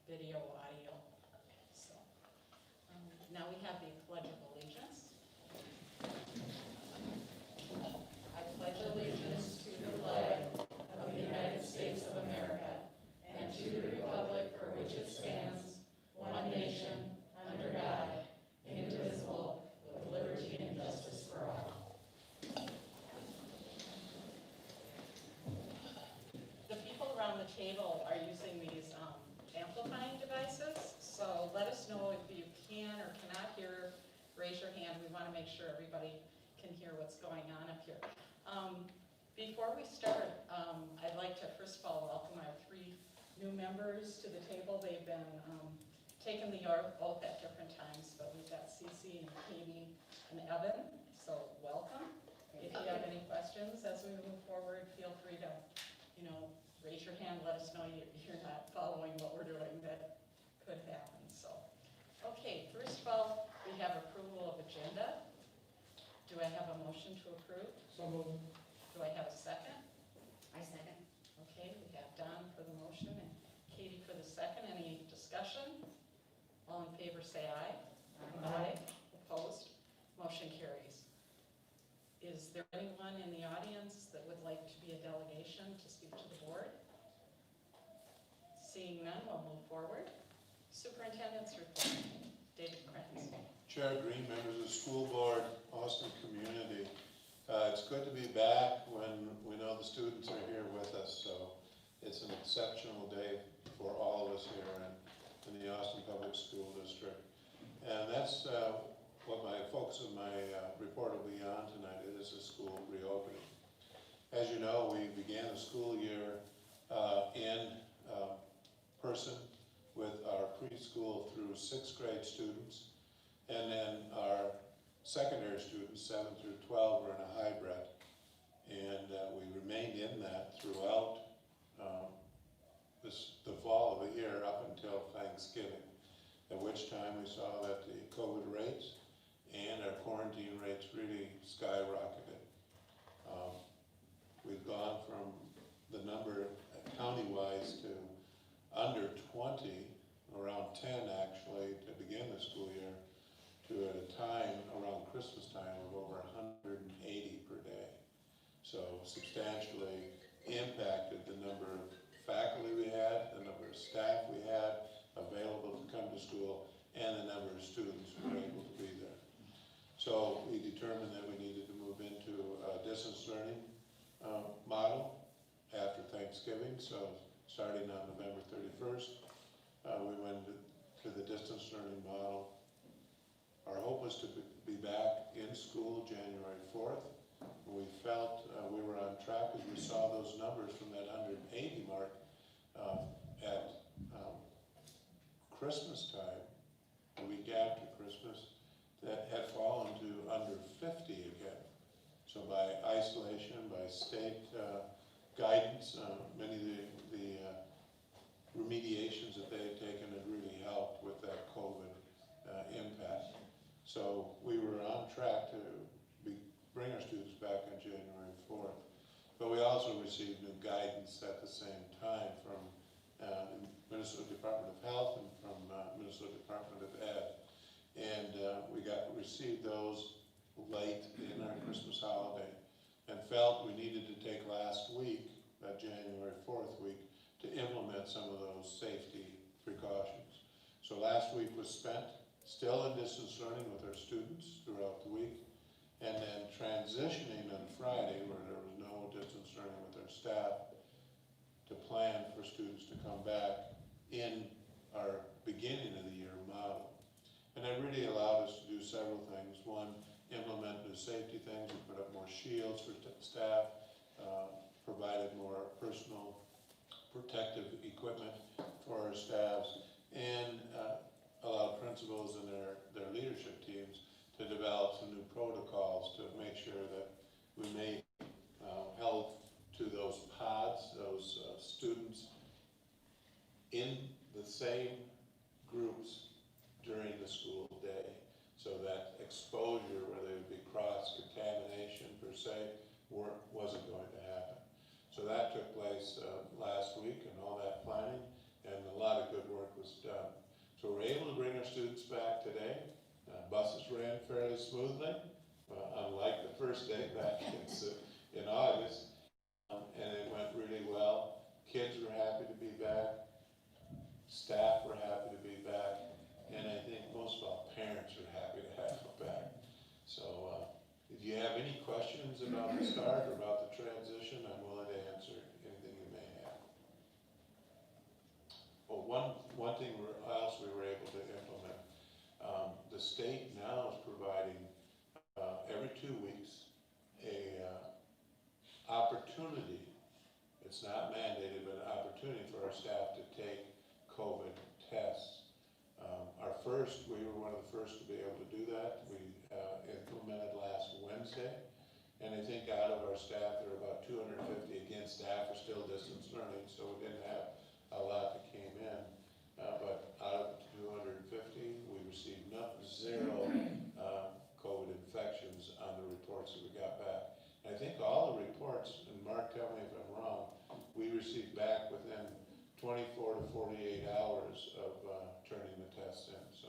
video, audio. So now we have the Pledge of Allegiance. I pledge allegiance to the flag of the United States of America and to the republic for which it stands, one nation, under God, indivisible, with liberty and justice for all. The people around the table are using these amplifying devices, so let us know if you can or cannot hear. Raise your hand. We want to make sure everybody can hear what's going on up here. Before we start, I'd like to first of all welcome our 3 new members to the table. They've been taking the oath at different times, but we've got Cece and Katie and Evan, so welcome. If you have any questions as we move forward, feel free to, raise your hand, let us know you're not following what we're doing. That could happen, so. Okay, first of all, we have approval of agenda. Do I have a motion to approve? So moved. Do I have a second? I second. Okay, we have Don for the motion and Katie for the second. Any discussion? All in favor say aye. Aye. Opposed? Motion carries. Is there anyone in the audience that would like to be a delegation to speak to the board? Seeing none, we'll move forward. Superintendent's report. David Krantz. Chair Green, members of the school board, Austin community. It's good to be back when we know the students are here with us, so it's an exceptional day for all of us here in the Austin Public School District. And that's what my focus of my report will be on tonight. It is the school reopening. As you know, we began the school year in person with our preschool through 6th grade students, and then our secondary students, 7 through 12, were in a hybrid, and we remained in that throughout the fall of the year up until Thanksgiving, at which time we saw that the COVID rates and our quarantine rates really skyrocketed. We've gone from the number county-wise to under 20, around 10 actually, to begin the school year, to at a time around Christmas time of over 180 per day. So substantially impacted the number of faculty we had, the number of staff we had available to come to school, and the number of students who were able to be there. So we determined that we needed to move into a distance learning model after Thanksgiving. So starting on November 31st, we went to the distance learning model. Our hope was to be back in school January 4th. We felt we were on track as we saw those numbers from that 180 mark at Christmas time, the week after Christmas, that had fallen to under 50 again. So by isolation, by state guidance, many of the remediations that they had taken had really helped with that COVID impact. So we were on track to bring our students back on January 4th. But we also received new guidance at the same time from the Minnesota Department of Health and from Minnesota Department of Ed. And we received those late in our Christmas holiday and felt we needed to take last week, that January 4th week, to implement some of those safety precautions. So last week was spent still in distance learning with our students throughout the week, and then transitioning on Friday, where there was no distance learning with our staff, to plan for students to come back in our beginning of the year model. And that really allowed us to do several things. One, implement new safety things. We put up more shields for staff, provided more personal protective equipment for our staffs, and allowed principals and their leadership teams to develop some new protocols to make sure that we held to those pods, those students in the same groups during the school day, so that exposure, where there would be cross-contamination per se, wasn't going to happen. So that took place last week, and all that planning, and a lot of good work was So we're able to bring our students back today. Buses ran fairly smoothly, unlike the first day back in August. And it went really well. Kids were happy to be back. Staff were happy to be back. And I think most of all, parents are happy to have them back. So if you have any questions about the start or about the transition, I'm willing to answer anything you may have. Well, one thing else we were able to implement, the state now is providing every 2 weeks a opportunity. It's not mandated, but an opportunity for our staff to take COVID tests. We were one of the first to be able to do that. We implemented last Wednesday. And I think out of our staff, there were about 250. Again, staff are still distance learning, so we didn't have a lot that came in. But out of the 250, we received zero COVID infections on the reports that we got back. And I think all the reports, and Mark, tell me if I'm wrong, we received back within 24 to 48 hours of turning the tests in. So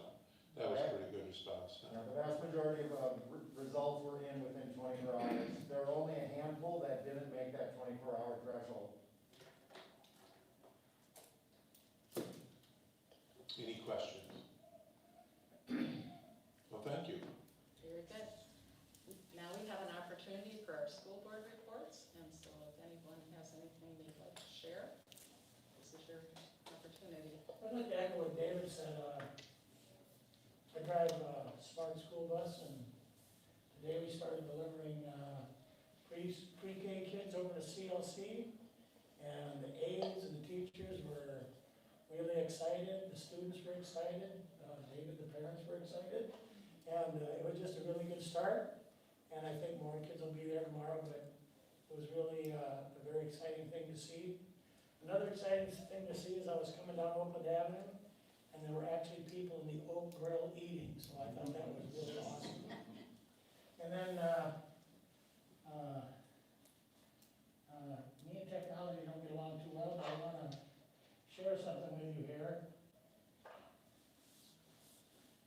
that was a pretty good response. Yeah, the vast majority of results were in within 24 hours. There were only a handful that didn't make that 24-hour threshold. Any questions? Well, thank you. Very good. Now we have an opportunity for our school board reports, and so if anyone has anything they'd like to share, this is your opportunity. I'd like to echo what David said. I drive a smart school bus, and today we started delivering pre-K kids over to CLC, and the aides and the teachers were really excited, the students were excited, David, the parents were excited, and it was just a really good start, and I think more kids will be there tomorrow, but it was really a very exciting thing to see. Another exciting thing to see is I was coming down Oakland Avenue, and there were actually people in the Oak Grill eating, so I thought that was really awesome. And then, me and technology don't get along too well, but I want to share something with you here.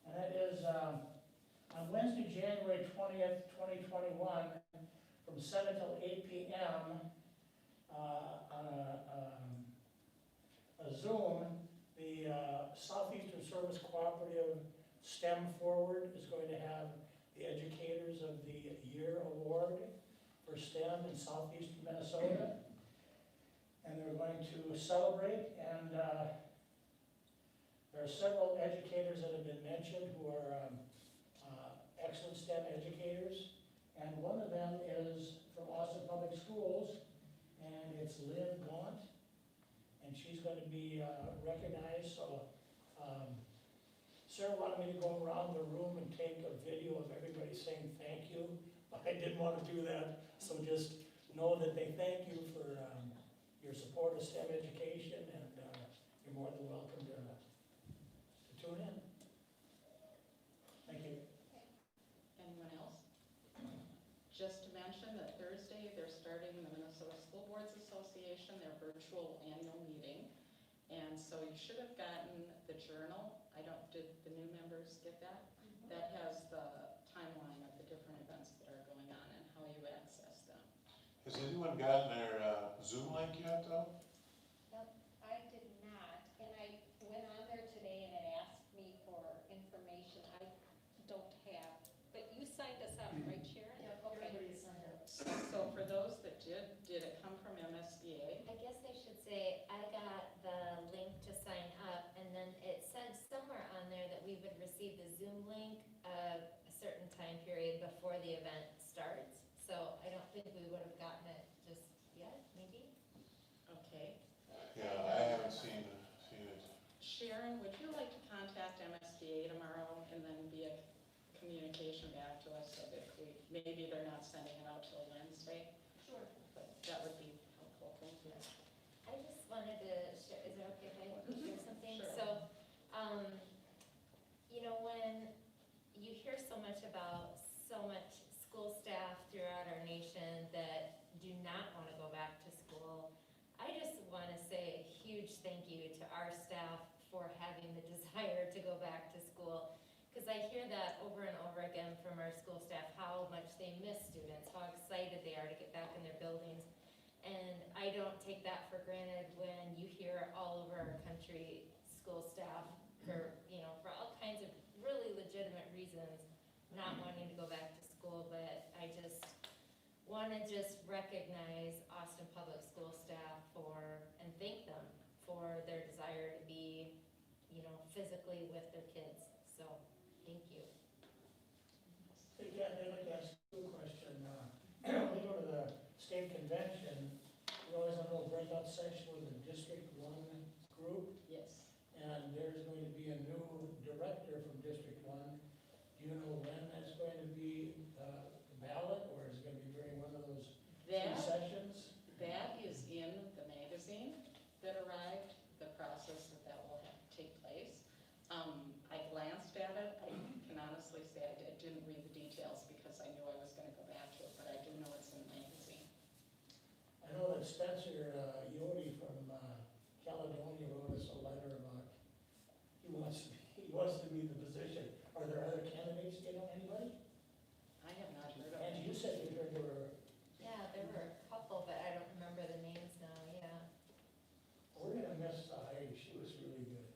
And that is, on Wednesday, January 20th, 2021, from 7 till 8 p.m., on a Zoom, the Southeastern Service Cooperative STEM Forward is going to have the Educators of the Year Award for STEM in Southeastern Minnesota. And they're going to celebrate, and there are several educators that have been mentioned who are excellent STEM educators. And one of them is from Austin Public Schools, and it's Lynn Gaunt. And she's going to be recognized. So Sarah wanted me to go around the room and take a video of everybody saying thank you. But I didn't want to do that, so just know that they thank you for your support of STEM education, and you're more than welcome to tune in. Thank you. Anyone else? Just to mention that Thursday, they're starting the Minnesota School Boards Association, their virtual annual meeting. And so you should have gotten the journal. Did the new members get that? That has the timeline of the different events that are going on and how you access them. Has anyone gotten their Zoom link yet, though? I did not, and I went on there today and it asked me for information I don't have, but you signed us up, right, Sharon? Yeah, Okay. everybody signed up. So for those that did it come from MSBA? I guess I should say, I got the link to sign up, and then it said somewhere on there that we would receive the Zoom link a certain time period before the event starts. So I don't think we would have gotten it just yet, maybe? Okay. Yeah, I haven't seen it. Sharon, would you like to contact MSBA tomorrow and then be a communication back to us so that maybe they're not sending it out till Wednesday? Sure. But that would be helpful, thank you. I just wanted to share, is it okay if I share something? Sure. So, when you hear so much about so much school staff throughout our nation that do not want to go back to school, I just want to say a huge thank you to our staff for having the desire to go back to school. Because I hear that over and over again from our school staff, how much they miss students, how excited they are to get back in their buildings. And I don't take that for granted when you hear all over our country, school staff, for, for all kinds of really legitimate reasons, not wanting to go back to school, but I just want to recognize Austin Public School staff and thank them for their desire to be, physically with their kids, so, thank you. Hey, Kat, I'd like to ask you a question. When we go to the state convention, we always have a little breakout session with the District 1 group, Yes. and there's going to be a new director from District 1. Do you know when that's going to be the ballot, or is it going to be during one of those two sessions? That is in the magazine that arrived, the process that will have to take place. I glanced at it, I can honestly say I didn't read the details because I knew I was gonna go back to it, but I do know it's in the magazine. I know that Spencer Yodi from Caledonia wrote us a letter about, he wants to be the position. Are there other candidates, do you know anybody? I have not heard of And it. you said you heard there were, Yeah, there were a couple, but I don't remember the names now, yeah. we're gonna miss Heidi, she was really good.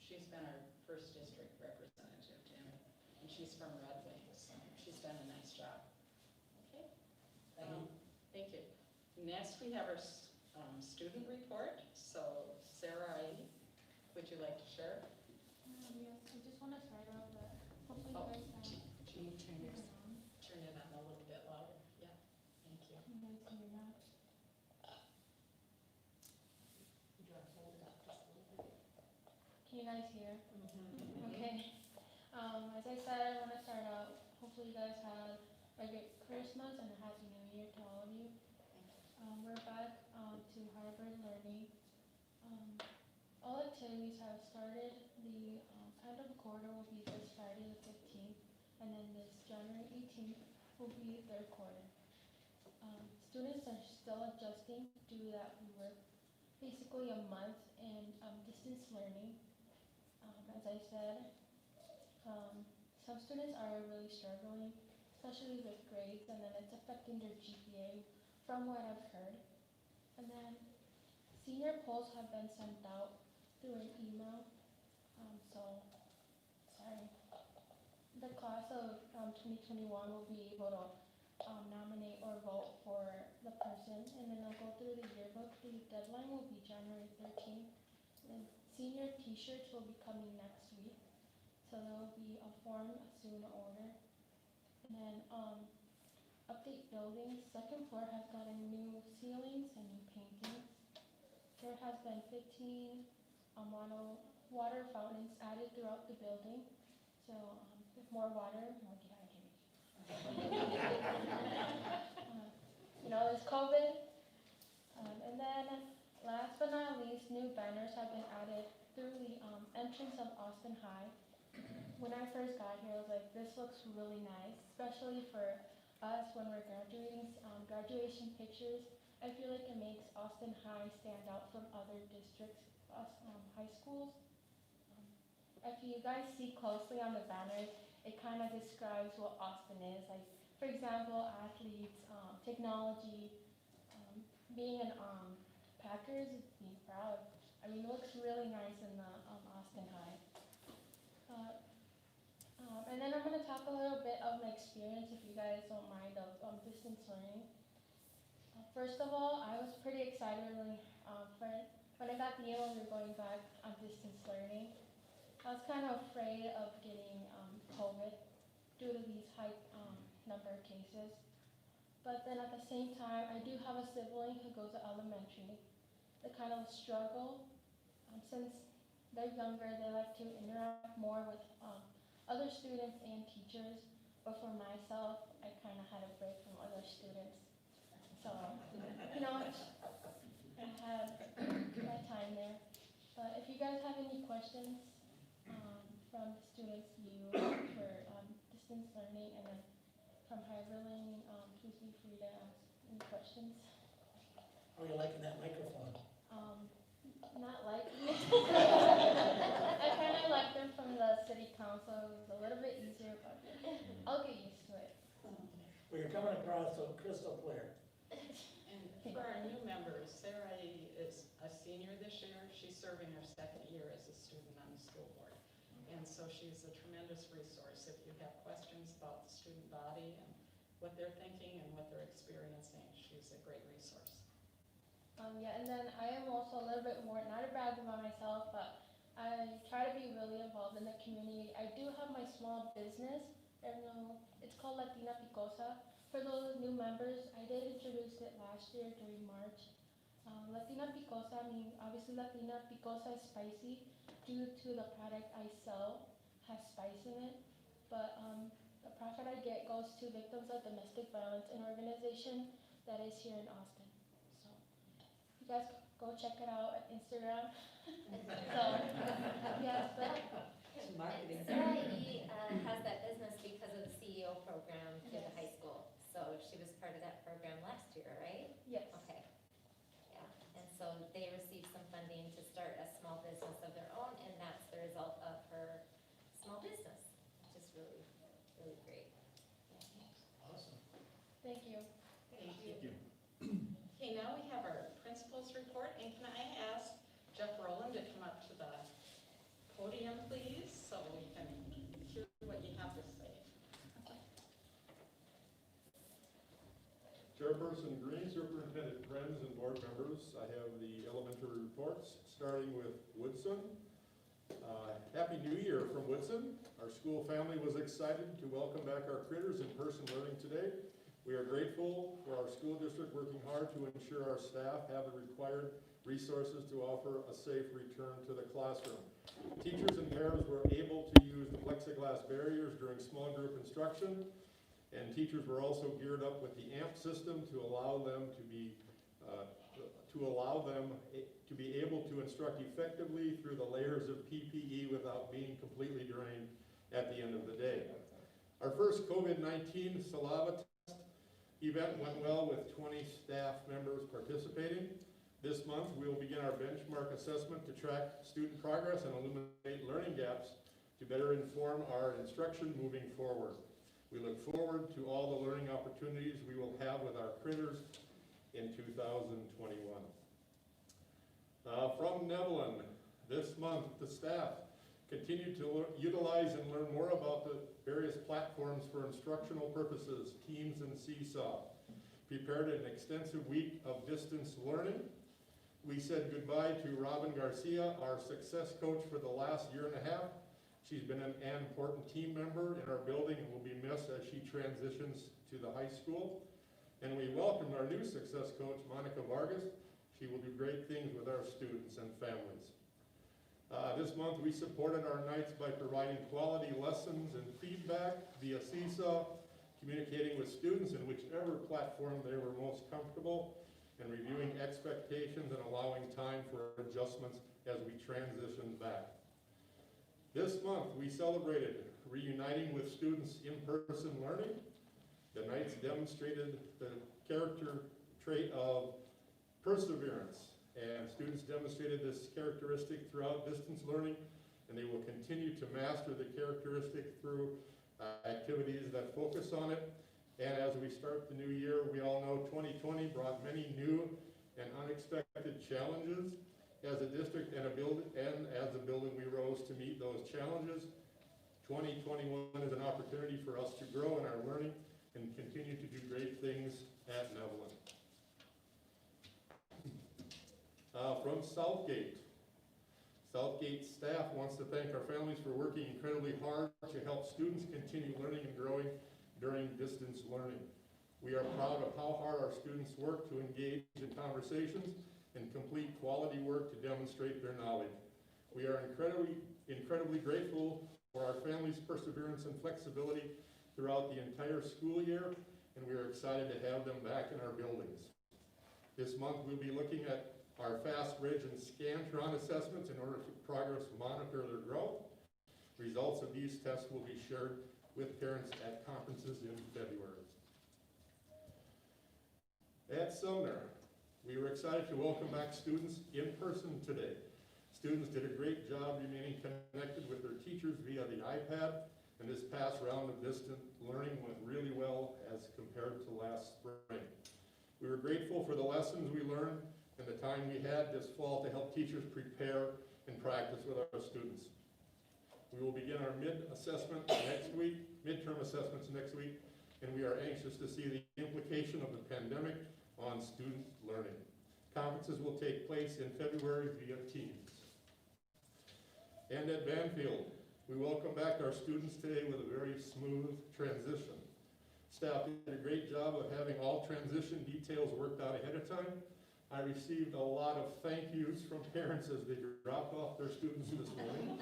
She's been our first district representative, Jim, and she's from Red Wing, so she's done a nice job. Okay. Thank you. Thank you. Next, we have our student report. So Sarah, would you like to share? Yes, I just want to start out that hopefully Oh, you guys have. Can you turn it on a little bit louder? Yeah, thank you. You guys can hear that. You want to hold it up just a little bit? Can you guys hear? Mm-hmm. Okay. As I said, I want to start out. Hopefully you guys had a great Christmas and a happy New Year to all of you. We're back to hybrid learning. All activities have started. The end of the quarter will be this Friday the 15th, and then this January 18th will be third quarter. Students are still adjusting due to that we were basically a month in distance learning. As I said, some students are really struggling, especially with grades, and then it's affecting their GPA from what I've heard. And then senior polls have been sent out through an email. The class of 2021 will be able to nominate or vote for the person, and then they'll go through the yearbook. The deadline will be January 13th. And senior t-shirts will be coming next week, so there will be a form soon to order. And then update buildings. Second floor has gotten new ceilings and new paintings. There has been 15 water fountains added throughout the building. So with more water, more dehydration. There's COVID. And then last but not least, new banners have been added through the entrance of Austin High. When I first got here, I was like, this looks really nice, especially for us when we're graduating, graduation pictures. I feel like it makes Austin High stand out from other districts, high schools. If you guys see closely on the banners, it kind of describes what Austin is. Like, for example, athletes, technology, being an Packers, being proud. I mean, it looks really nice in the Austin High. And then I'm going to talk a little bit of my experience, if you guys don't mind, of distance learning. First of all, I was pretty excited when I got the email we were going back on distance learning. I was kind of afraid of getting COVID due to these high number of cases. But then at the same time, I do have a sibling who goes to elementary. They kind of struggle. Since they're younger, they like to interact more with other students and teachers. But for myself, I kind of had a break from other students. So, I had my time there. But if you guys have any questions from the students you for distance learning and then from hybrid learning, please be free to ask any questions. How are you liking that microphone? not liking it. I kind of like them from the city council. It was a little bit easier, but I'll get used to it. Well, you're coming across so crystal clear. And for our new members, Sarah is a senior this year. She's serving her second year as a student on the school board. And so she's a tremendous resource. If you have questions about the student body and what they're thinking and what they're experiencing, she's a great resource. Yeah, and then I am also a little bit more, not to brag about myself, but I try to be really involved in the community. I do have my small business, it's called Latina Picosa. For those new members, I did introduce it last year during March. Latina Picosa, I mean, obviously Latina Picosa is spicy due to the product I sell has spice in it, but the profit I get goes to victims of domestic violence, an organization that is here in Austin. So you guys go check it out at Instagram. So yes, but Marketing. Sarah has that business because of the CEO program through the high school. So she was part of that program last year, right? yes. Okay. Yeah, and so they received some funding to start a small business of their own, and that's the result of her small business, which is really, really great. Awesome. Thank you. Thank you. Okay, now we have our principal's report, and can I ask Jeff Rowland to come up to the podium, please, so we can hear what you have to say. Chairperson Green, Superintendent Friends, and board members, I have the elementary reports, starting with Woodson. Happy New Year from Woodson. Our school family was excited to welcome back our critters in-person learning today. We are grateful for our school district working hard to ensure our staff have the required resources to offer a safe return to the classroom. Teachers and parents were able to use the plexiglass barriers during small group instruction, and teachers were also geared up with the AMP system to allow them to be able to instruct effectively through the layers of PPE without being completely drained at the end of the day. Our first COVID-19 saliva test event went well with 20 staff members participating. This month, we will begin our benchmark assessment to track student progress and illuminate learning gaps to better inform our instruction moving forward. We look forward to all the learning opportunities we will have with our critters in 2021. From Nevelin, this month, the staff continued to utilize and learn more about the various platforms for instructional purposes, Teams and Seesaw. Prepared an extensive week of distance learning. We said goodbye to Robin Garcia, our success coach for the last year and a half. She's been an important team member in our building and will be missed as she transitions to the high school. And we welcomed our new success coach, Monica Vargas. She will do great things with our students and families. This month we supported our Knights by providing quality lessons and feedback via Seesaw, communicating with students in whichever platform they were most comfortable, and reviewing expectations and allowing time for adjustments as we transition back. This month, we celebrated reuniting with students in-person learning. The Knights demonstrated the character trait of perseverance, and students demonstrated this characteristic throughout distance learning, and they will continue to master the characteristic through activities that focus on it. And as we start the new year, we all know 2020 brought many new and unexpected challenges. As a district and as a building, we rose to meet those challenges. 2021 is an opportunity for us to grow in our learning and continue to do great things at Nevelin. From Southgate. Southgate staff wants to thank our families for working incredibly hard to help students continue learning and growing during distance learning. We are proud of how hard our students work to engage in conversations and complete quality work to demonstrate their knowledge. We are incredibly grateful for our families' perseverance and flexibility throughout the entire school year, and we are excited to have them back in our buildings. This month we'll be looking at our Fast Bridge and Scantron assessments in order to progress monitor their growth. Results of these tests will be shared with parents at conferences in February. At Sumner, we were excited to welcome back students in person today. Students did a great job remaining connected with their teachers via the iPad, and this past round of distant learning went really well as compared to last spring. We were grateful for the lessons we learned and the time we had this fall to help teachers prepare and practice with our students. We will begin our midterm assessments next week, and we are anxious to see the implication of the pandemic on student learning. Conferences will take place in February via Teams. And at Banfield, we welcome back our students today with a very smooth transition. Staff did a great job of having all transition details worked out ahead of time. I received a lot of thank yous from parents as they dropped off their students this morning.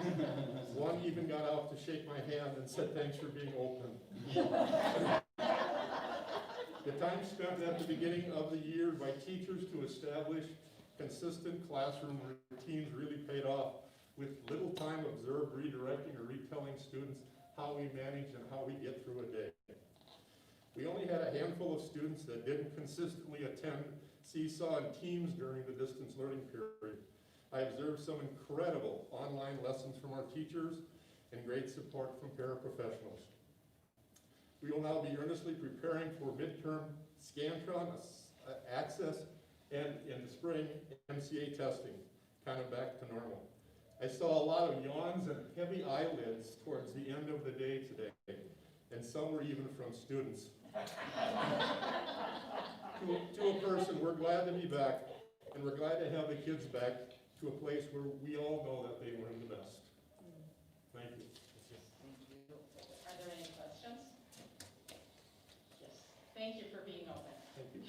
One even got out to shake my hand and said, "Thanks for being open." The time spent at the beginning of the year by teachers to establish consistent classroom routines really paid off, with little time observed redirecting or retelling students how we manage and how we get through a day. We only had a handful of students that didn't consistently attend Seesaw and Teams during the distance learning period. I observed some incredible online lessons from our teachers and great support from paraprofessionals. We will now be earnestly preparing for midterm Scantron access and in the spring MCA testing, kind of back to normal. I saw a lot of yawns and heavy eyelids towards the end of the day today, and some were even from students. To a person, we're glad to be back, and we're glad to have the kids back to a place where we all know that they learn the best. Thank you. Thank you. Are there any questions? Yes. Thank you for being open. Thank you.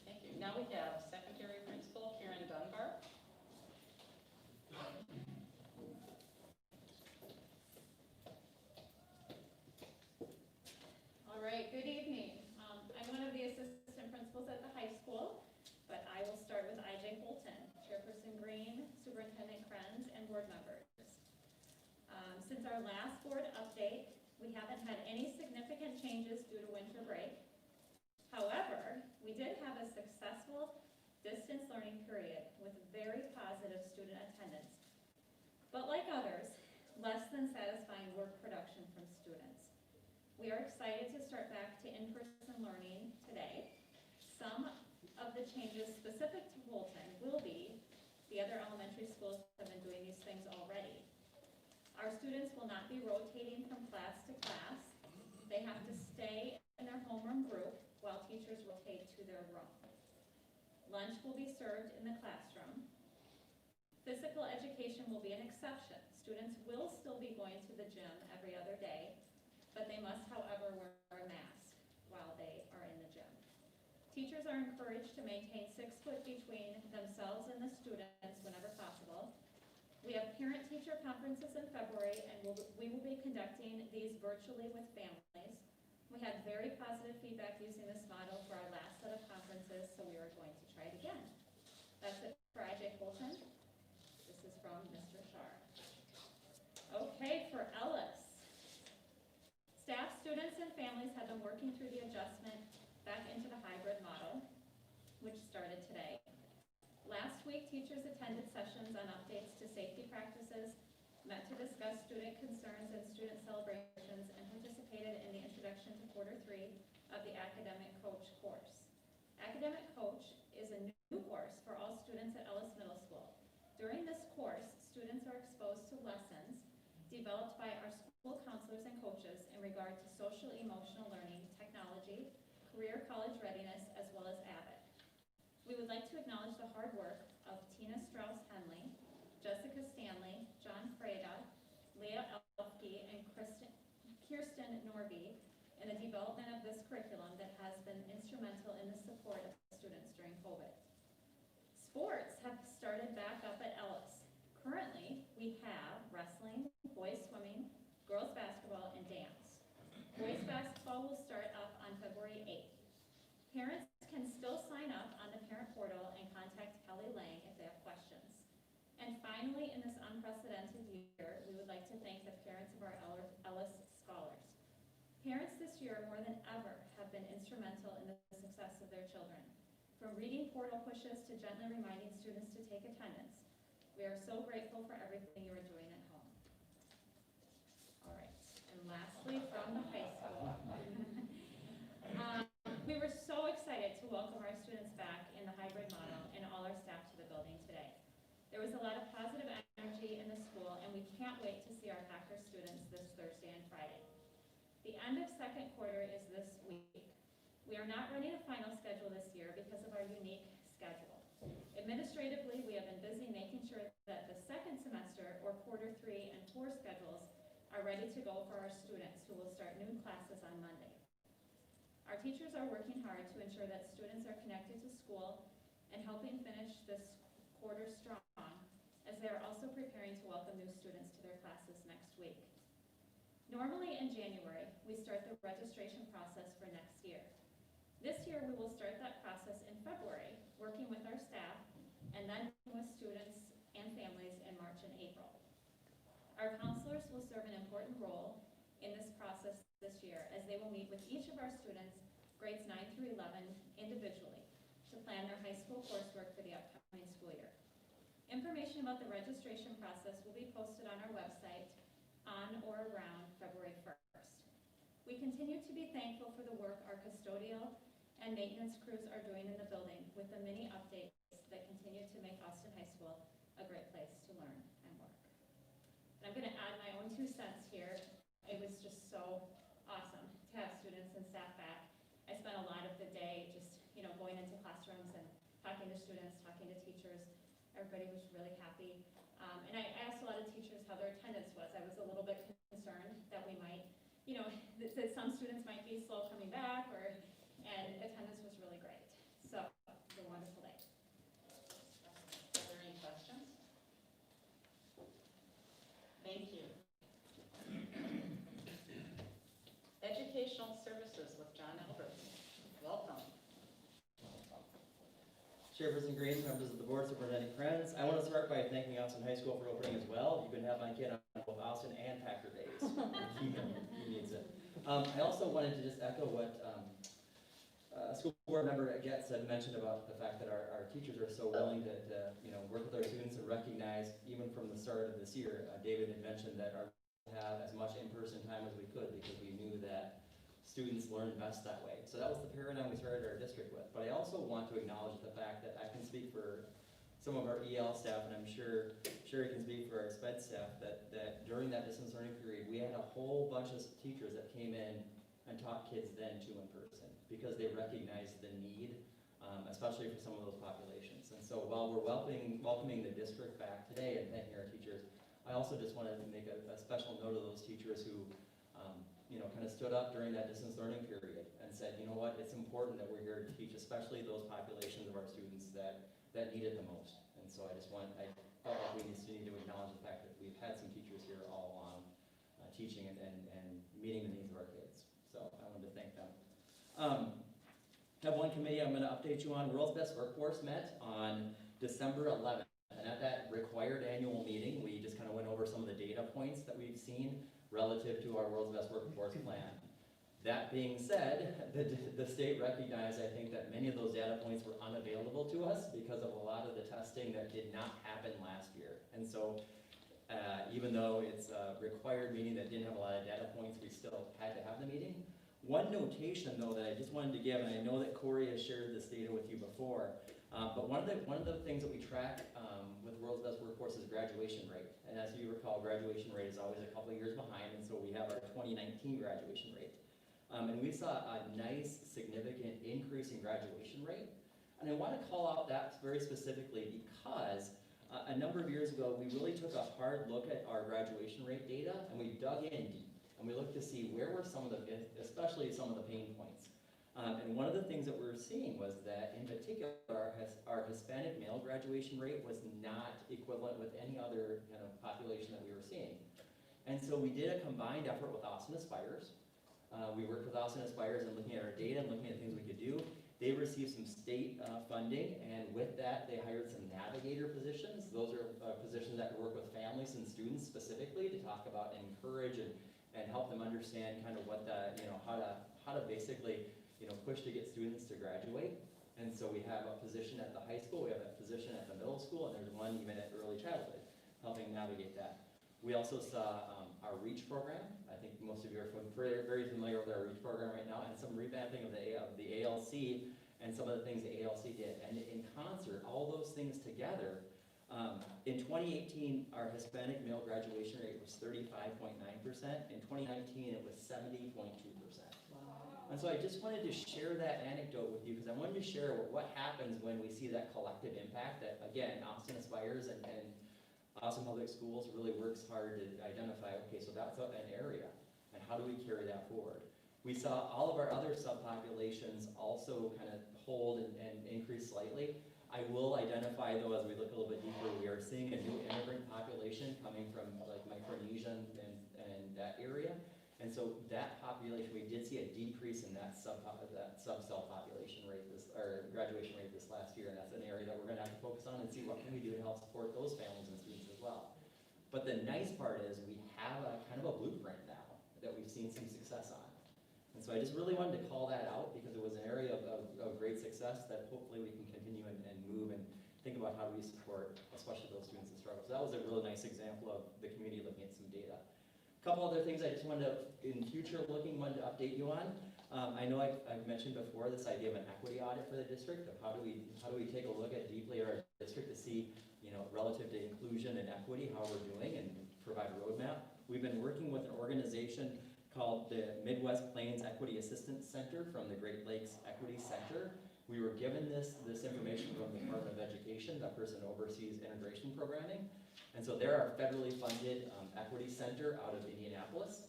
Thank you. Now we have Secretary Principal Karen Dunbar. All right, good evening. I'm one of the assistant principals at the high school, but I will start with IJ Holton, Chairperson Green, Superintendent Krenz, and board members. Since our last board update, we haven't had any significant changes due to winter break. However, we did have a successful distance learning period with very positive student attendance. But like others, less than satisfying work production from students. We are excited to start back to in-person learning today. Some of the changes specific to Holton will be, the other elementary schools have been doing these things already. Our students will not be rotating from class to class. They have to stay in their homeroom group while teachers rotate to their room. Lunch will be served in the classroom. Physical education will be an exception. Students will still be going to the gym every other day, but they must, however, wear a mask while they are in the gym. Teachers are encouraged to maintain 6 foot between themselves and the students whenever possible. We have parent-teacher conferences in February, and we will be conducting these virtually with families. We had very positive feedback using this model for our last set of conferences, so we are going to try it again. That's it for IJ Holton. This is from Mr. Shar. Okay, for Ellis. Staff, students, and families have been working through the adjustment back into the hybrid model, which started today. Last week, teachers attended sessions on updates to safety practices, met to discuss student concerns and student celebrations, and participated in the introduction to quarter 3 of the Academic Coach course. Academic Coach is a new course for all students at Ellis Middle School. During this course, students are exposed to lessons developed by our school counselors and coaches in regard to social emotional learning, technology, career college readiness, as well as AVID. We would like to acknowledge the hard work of Tina Strauss-Henley, Jessica Stanley, John Freda, Leah Elfke, and Kirsten Norby in the development of this curriculum that has been instrumental in the support of students during COVID. Sports have started back up at Ellis. Currently, we have wrestling, boys swimming, girls basketball, and dance. Boys basketball will start up on February 8th. Parents can still sign up on the parent portal and contact Kelly Lang if they have questions. And finally, in this unprecedented year, we would like to thank the parents of our Ellis scholars. Parents this year, more than ever, have been instrumental in the success of their children. from reading portal pushes to gently reminding students to take attendance. We are so grateful for everything you are doing at home. All right, and lastly, from the high school. We were so excited to welcome our students back in the hybrid model and all our staff to the building today. There was a lot of positive energy in the school, and we can't wait to see our Packer students this Thursday and Friday. The end of second quarter is this week. We are not running a final schedule this year because of our unique schedule. Administratively, we have been busy making sure that the second semester, or quarter 3 and 4 schedules, are ready to go for our students who will start new classes on Monday. Our teachers are working hard to ensure that students are connected to school and helping finish this quarter strong, as they are also preparing to welcome new students to their classes next week. Normally in January, we start the registration process for next year. This year, we will start that process in February, working with our staff, and then with students and families in March and April. Our counselors will serve an important role in this process this year, as they will meet with each of our students, grades 9 through 11, individually, to plan their high school coursework for the upcoming school year. Information about the registration process will be posted on our website on or around February 1st. We continue to be thankful for the work our custodial and maintenance crews are doing in the building, with the many updates that continue to make Austin High School a great place to learn and work. And I'm going to add my own 2 cents here. It was just so awesome to have students and staff back. I spent a lot of the day just, going into classrooms and talking to students, talking to teachers. Everybody was really happy. And I asked a lot of teachers how their attendance was. I was a little bit concerned that we might, that some students might be slow coming back, and attendance was really great. So it was a wonderful day. Are there any questions? Thank you. Educational Services with John Albert. Welcome. Chairperson Green, members of the board, Superintendent Krenz. I want to start by thanking Austin High School for opening as well. You can have my kid on both Austin and Packer days. Keep him, he needs it. I also wanted to just echo what school board member Getz had mentioned about the fact that our teachers are so willing to work with our students and recognize, even from the start of this year, David had mentioned that our have as much in-person time as we could, because we knew that students learn best that way. So that was the paradigm we started our district with. But I also want to acknowledge the fact that I can speak for some of our EL staff, and I'm sure Sherry can speak for our SPED staff, that during that distance learning period, we had a whole bunch of teachers that came in and taught kids then too in person, because they recognized the need, especially for some of those populations. And so while we're welcoming the district back today and thanking our teachers, I also just wanted to make a special note of those teachers who kind of stood up during that distance learning period and said, you know what, it's important that we're here to teach, especially those populations of our students that need it the most. And so I felt like we need to acknowledge the fact that we've had some teachers here all along teaching and meeting the needs of our kids. So I wanted to thank them. Have one committee I'm going to update you on. World's Best Workforce met on December 11th. And at that required annual meeting, we just kind of went over some of the data points that we've seen relative to our World's Best Workforce plan. That being said, the state recognized, I think, that many of those data points were unavailable to us because of a lot of the testing that did not happen last year. And so even though it's a required meeting that didn't have a lot of data points, we still had to have the meeting. One notation, though, that I just wanted to give, and I know that Corey has shared this data with you before, but one of the things that we track with World's Best Workforce is graduation rate. And as you recall, graduation rate is always a couple of years behind, and so we have our 2019 graduation rate. And we saw a nice, significant increase in graduation rate. And I want to call out that very specifically because a number of years ago, we really took a hard look at our graduation rate data, and we dug in deep. And we looked to see where were some of the, especially some of the pain points. And one of the things that we were seeing was that, in particular, our Hispanic male graduation rate was not equivalent with any other population that we were seeing. And so we did a combined effort with Austin Aspires. We worked with Austin Aspires and looking at our data and looking at things we could do. They received some state funding, and with that, they hired some navigator positions. Those are positions that work with families and students specifically to talk about and encourage and help them understand kind of what the, how to basically push to get students to graduate. And so we have a position at the high school, we have a position at the middle school, and there's one even at early childhood, helping navigate that. We also saw our REACH program. I think most of you are very familiar with our REACH program right now, and some revamping of the ALC and some of the things the ALC did. And in concert, all those things together, in 2018, our Hispanic male graduation rate was 35.9%. In 2019, it was 70.2%. And so I just wanted to share that anecdote with you because I wanted to share what happens when we see that collective impact that, again, Austin Aspires and Austin Public Schools really works hard to identify, okay, so that's an area, and how do we carry that forward? We saw all of our other subpopulations also kind of hold and increase slightly. I will identify, though, as we look a little bit deeper, we are seeing a new immigrant population coming from like Micronesia and that area. And so that population, we did see a decrease in that sub-cell population rate, or graduation rate this last year, and that's an area that we're gonna have to focus on and see what can we do to help support those families and students as well. But the nice part is we have a kind of a blueprint now that we've seen some success on. And so I just really wanted to call that out because it was an area of great success that hopefully we can continue and move and think about how do we support, especially those students in struggle. So that was a really nice example of the community looking at some data. A couple other things I just wanted to, in future looking, wanted to update you on. I know I've mentioned before this idea of an equity audit for the district of how do we take a look at deeply at our district to see, you know, relative to inclusion and equity, how we're doing and provide a roadmap. We've been working with an organization called the Midwest Plains Equity Assistance Center from the Great Lakes Equity Center. We were given this information from the Department of Education, that person oversees integration programming. And so they're our federally funded equity center out of Indianapolis.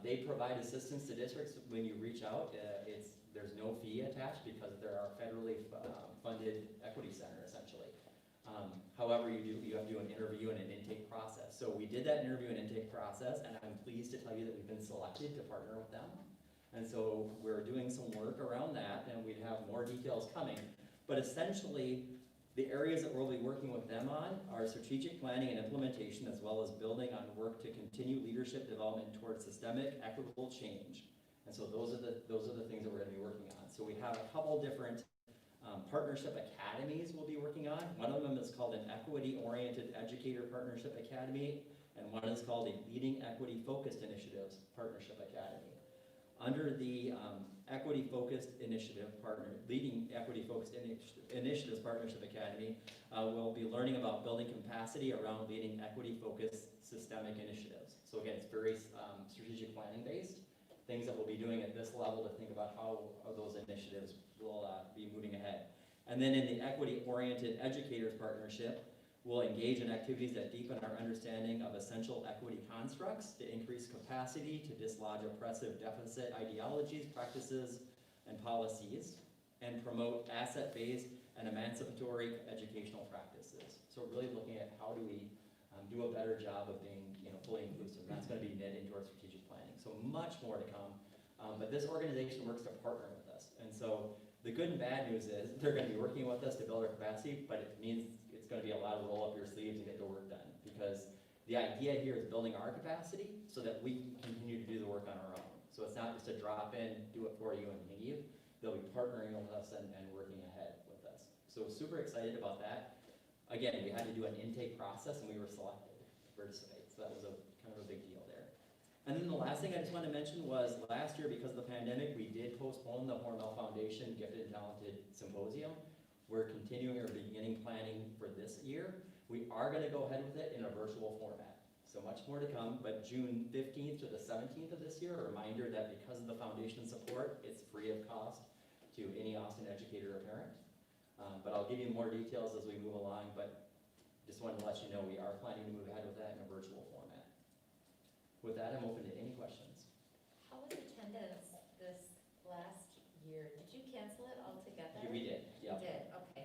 They provide assistance to districts when you reach out. There's no fee attached because they're our federally funded equity center essentially. However, you have to do an interview and an intake process. So we did that interview and intake process, and I'm pleased to tell you that we've been selected to partner with them. And so we're doing some work around that, and we'd have more details coming. But essentially, the areas that we'll be working with them on are strategic planning and implementation, as well as building on work to continue leadership development towards systemic, equitable change. And so those are the things that we're going to be working on. So we have a couple different partnership academies we'll be working on. One of them is called an Equity-Oriented Educator Partnership Academy, and one is called a Leading Equity-Focused Initiatives Partnership Academy. Under the Equity-Focused Initiative Leading Equity-Focused Initiatives Partnership Academy, we'll be learning about building capacity around leading equity-focused systemic initiatives. So again, it's very strategic planning based, things that we'll be doing at this level to think about how those initiatives will be moving ahead. And then in the Equity-Oriented Educators Partnership, we'll engage in activities that deepen our understanding of essential equity constructs to increase capacity to dislodge oppressive deficit ideologies, practices, and policies, and promote asset-based and emancipatory educational practices. So really looking at how do we do a better job of being, fully inclusive. That's going to be knit into our strategic planning. So much more to come. But this organization works to partner with us. And so the good and bad news is they're going to be working with us to build our capacity, but it means it's going to be a lot of roll up your sleeves and get the work done, because the idea here is building our capacity so that we can continue to do the work on our own. So it's not just a drop in, do it for you and leave. They'll be partnering with us and working ahead with us. So super excited about that. Again, we had to do an intake process and we were selected to participate. So that was kind of a big deal there. And then the last thing I just wanted to mention was last year, because of the pandemic, we did postpone the Hormel Foundation Gifted and Talented Symposium. We're continuing our beginning planning for this year. We are going to go ahead with it in a virtual format. So much more to come, but June 15th to the 17th of this year, a reminder that because of the foundation support, it's free of cost to any Austin educator or parent. But I'll give you more details as we move along, but just wanted to let you know we are planning to move ahead with that in a virtual format. With that, I'm open to any questions. How was attendance this last year? Did you cancel it altogether? We did, You yeah. did, okay.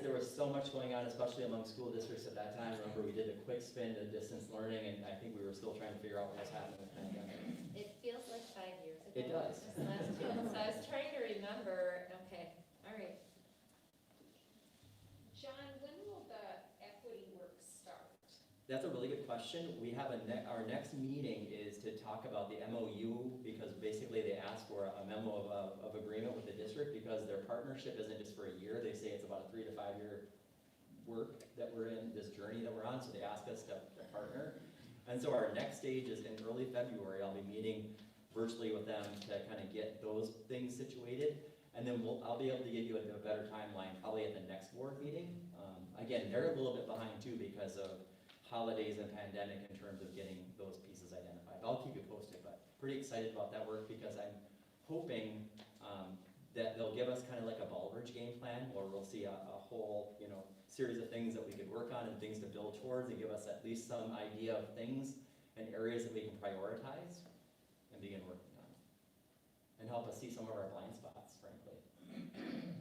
There was so much going on, especially among school districts at that time. Remember, we did a quick spin to distance learning, and I think we were still trying to figure out what was happening with the pandemic. It feels like 5 years ago. It does. This last June, so I was trying to remember, okay, all right. John, when will the equity work start? That's a really good question. We have our next meeting is to talk about the MOU, because basically they asked for a memo of agreement with the district, because their partnership isn't just for a year. They say it's about a 3 to 5 year work that we're in, this journey that we're on, so they ask us to partner. And so our next stage is in early February. I'll be meeting virtually with them to kind of get those things situated. And then I'll be able to give you a better timeline probably at the next board meeting. Again, they're a little bit behind too because of holidays and pandemic in terms of getting those pieces identified. I'll keep you posted, but pretty excited about that work because I'm hoping that they'll give us kind of like a Baldridge game plan where we'll see a whole, series of things that we could work on and things to build towards, and give us at least some idea of things and areas that we can prioritize and begin working on. And help us see some of our blind spots, frankly. Any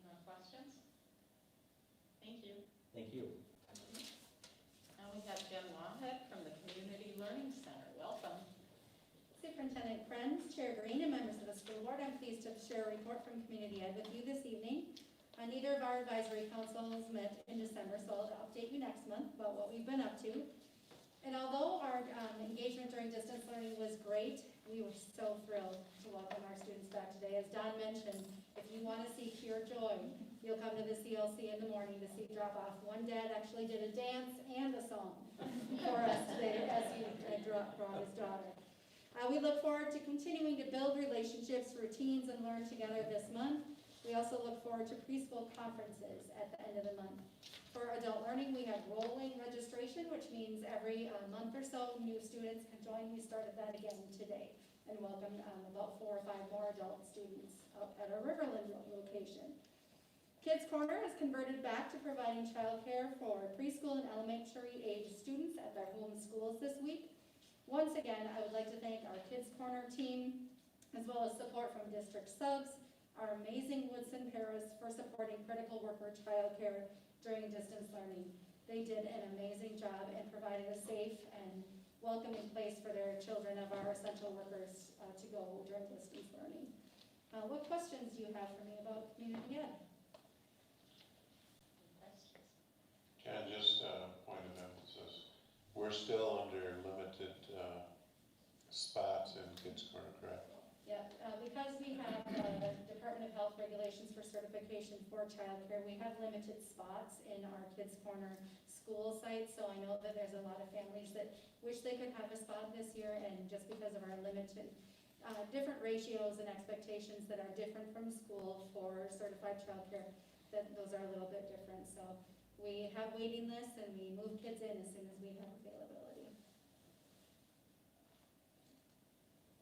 more questions? Thank you. Thank you. Now we have Jen Lawhead from the Community Learning Center. Welcome. Superintendent Krenz, Chair Green, and members of the school board, I'm pleased to share a report from Community Ed with you this evening. Neither of our advisory councils met in December, so I'll update you next month about what we've been up to. And although our engagement during distance learning was great, we were so thrilled to welcome our students back today. As Don mentioned, if you want to see pure joy, you'll come to the CLC in the morning to see drop off. One dad actually did a dance and a song for us today as he brought his daughter. We look forward to continuing to build relationships, routines, and learn together this month. We also look forward to preschool conferences at the end of the month. For adult learning, we have rolling registration, which means every month or so, new students can join. We started that again today and welcomed about 4 or 5 more adult students up at our Riverland location. Kids Corner has converted back to providing childcare for preschool and elementary age students at their home schools this week. Once again, I would like to thank our Kids Corner team, as well as support from district subs, our amazing Woodson Paris for supporting critical worker childcare during distance learning. They did an amazing job and provided a safe and welcoming place for their children of our essential workers to go during distance learning. What questions do you have for me about community ed? Ken, just a point of emphasis. We're still under limited spots in Kids Corner, correct? Yeah, because we have the Department of Health regulations for certification for childcare, we have limited spots in our Kids Corner school site, so I know that there's a lot of families that wish they could have a spot this year, and just because of our limited, different ratios and expectations that are different from school for certified childcare, that those are a little bit different, so we have waiting lists and we move kids in as soon as we have availability.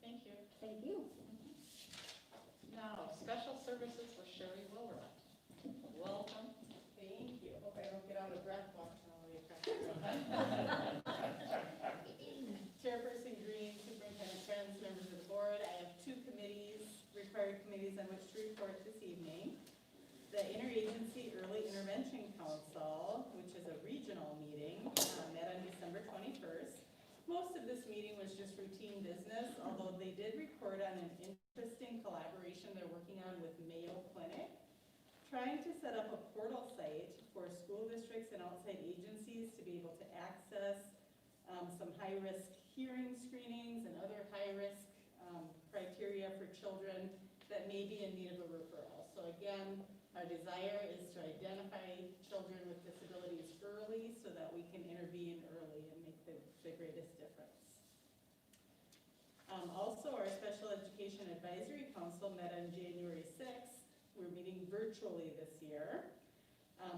Thank you. Thank you. Now, special services for Sherry Wilrott. Welcome. Thank you. Hope I don't get out of breath walking all the way across the room. Chairperson Green, Superintendent Krenz, members of the board, I have 2 committees, required committees on which to report this evening. The Interagency Early Intervention Council, which is a regional meeting, met on December 21st. Most of this meeting was just routine business, although they did report on an interesting collaboration they're working on with Mayo Clinic, trying to set up a portal site for school districts and outside agencies to be able to access some high-risk hearing screenings and other high-risk criteria for children that may be in need of a referral. So again, our desire is to identify children with disabilities early so that we can intervene early and make the greatest difference. Also, our Special Education Advisory Council met on January 6th. We're meeting virtually this year.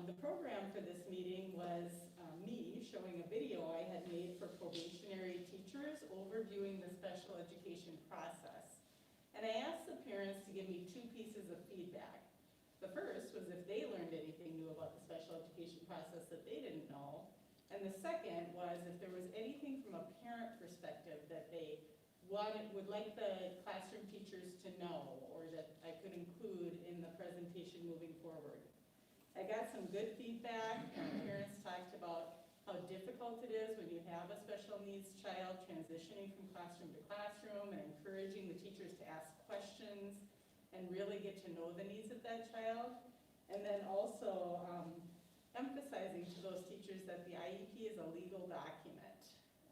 The program for this meeting was me showing a video I had made for probationary teachers overviewing the special education process. And I asked the parents to give me 2 pieces of feedback. The first was if they learned anything new about the special education process that they didn't know. And the second was if there was anything from a parent perspective that they would like the classroom teachers to know or that I could include in the presentation moving forward. I got some good feedback. Parents talked about how difficult it is when you have a special needs child transitioning from classroom to classroom and encouraging the teachers to ask questions and really get to know the needs of that child. And then also emphasizing to those teachers that the IEP is a legal document,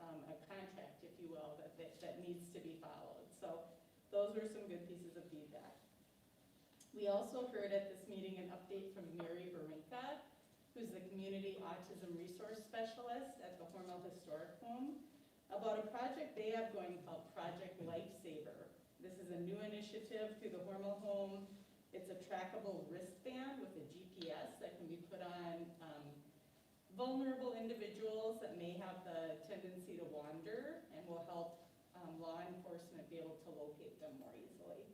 a contract, if you will, that needs to be followed. So those were some good pieces of feedback. We also heard at this meeting an update from Mary Barinka, who's the Community Autism Resource Specialist at the Hormel Historic Home, about a project they have going called Project Lifesaver. This is a new initiative through the Hormel Home. It's a trackable wristband with a GPS that can be put on vulnerable individuals that may have the tendency to wander, and will help law enforcement be able to locate them more easily.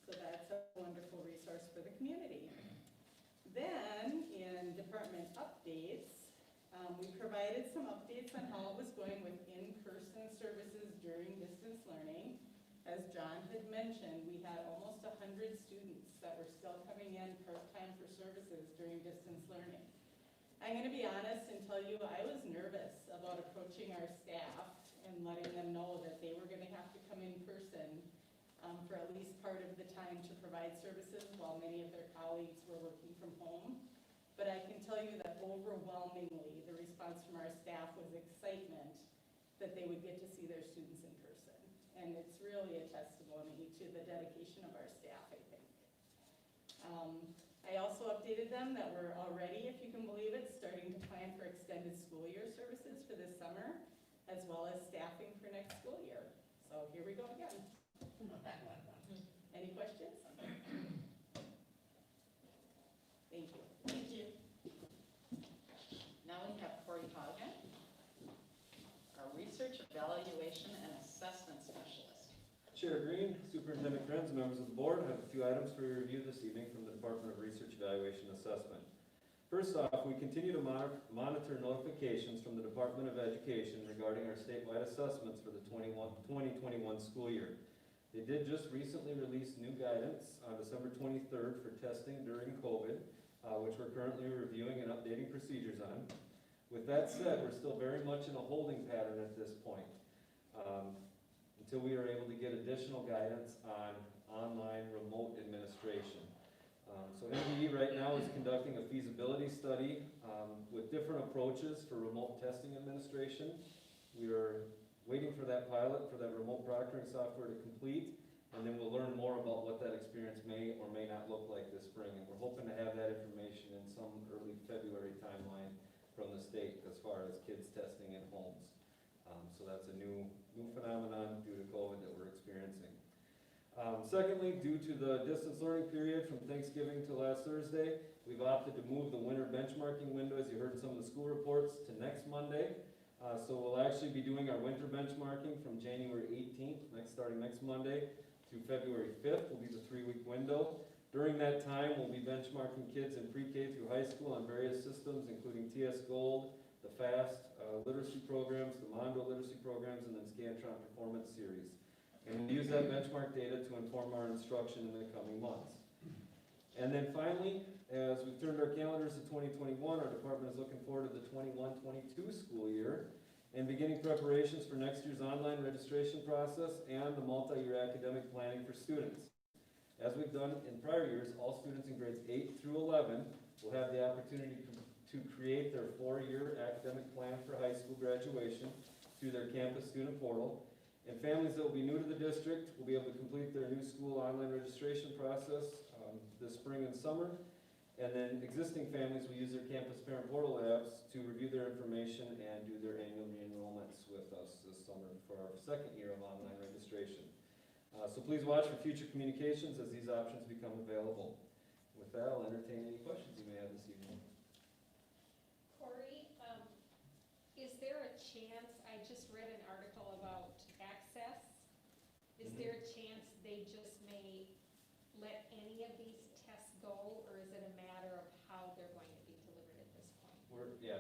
So that's a wonderful resource for the community. Then, in department updates, we provided some updates on how it was going with in-person services during distance learning. As John had mentioned, we had almost 100 students that were still coming in part-time for services during distance learning. I'm gonna be honest and tell you, I was nervous about approaching our staff and letting them know that they were gonna have to come in person for at least part of the time to provide services while many of their colleagues were working from home. But I can tell you that overwhelmingly, the response from our staff was excitement that they would get to see their students in person. And it's really a testimony to the dedication of our staff, I think. I also updated them that we're already, if you can believe it, starting to plan for extended school year services for this summer, as well as staffing for next school year. So here we go again. Any questions? Thank you. Thank you. Now we have Corey Hogan, our research, evaluation, and assessment specialist. Chair Green, Superintendent Krenz, members of the board, I have a few items for your review this evening from the Department of Research, Evaluation, and Assessment. First off, we continue to monitor notifications from the Department of Education regarding our statewide assessments for the 2021 school year. They did just recently release new guidance on December 23rd for testing during COVID, which we're currently reviewing and updating procedures on. With that said, we're still very much in a holding pattern at this point, until we are able to get additional guidance on online remote administration. So NDE right now is conducting a feasibility study with different approaches for remote testing administration. We are waiting for that pilot, for that remote proctoring software to complete, and then we'll learn more about what that experience may or may not look like this spring. And we're hoping to have that information in some early February timeline from the state as far as kids testing in homes. So that's a new phenomenon due to COVID that we're experiencing. Secondly, due to the distance learning period from Thanksgiving to last Thursday, we've opted to move the winter benchmarking window, as you heard in some of the school reports, to next Monday. So we'll actually be doing our winter benchmarking from January 18th, starting next Monday, to February 5th will be the 3-week window. During that time, we'll be benchmarking kids in pre-K through high school on various systems, including TS Gold, the FAST literacy programs, the Mondo literacy programs, and then Scantron Performance Series. And we use that benchmark data to inform our instruction in the coming months. And then finally, as we've turned our calendars to 2021, our department is looking forward to the 21-22 school year and beginning preparations for next year's online registration process and the multi-year academic planning for students. As we've done in prior years, all students in grades 8 through 11 will have the opportunity to create their 4-year academic plan for high school graduation through their campus student portal. And families that will be new to the district will be able to complete their new school online registration process this spring and summer. And then existing families will use their campus parent portal apps to review their information and do their annual re-enrollments with us this summer for our 2nd year of online registration. So please watch for future communications as these options become available. With that, I'll entertain any questions you may have this evening. Corey, is there a chance, I just read an article about access, is there a chance they just may let any of these tests go, or is it a matter of how they're going to be delivered at this point?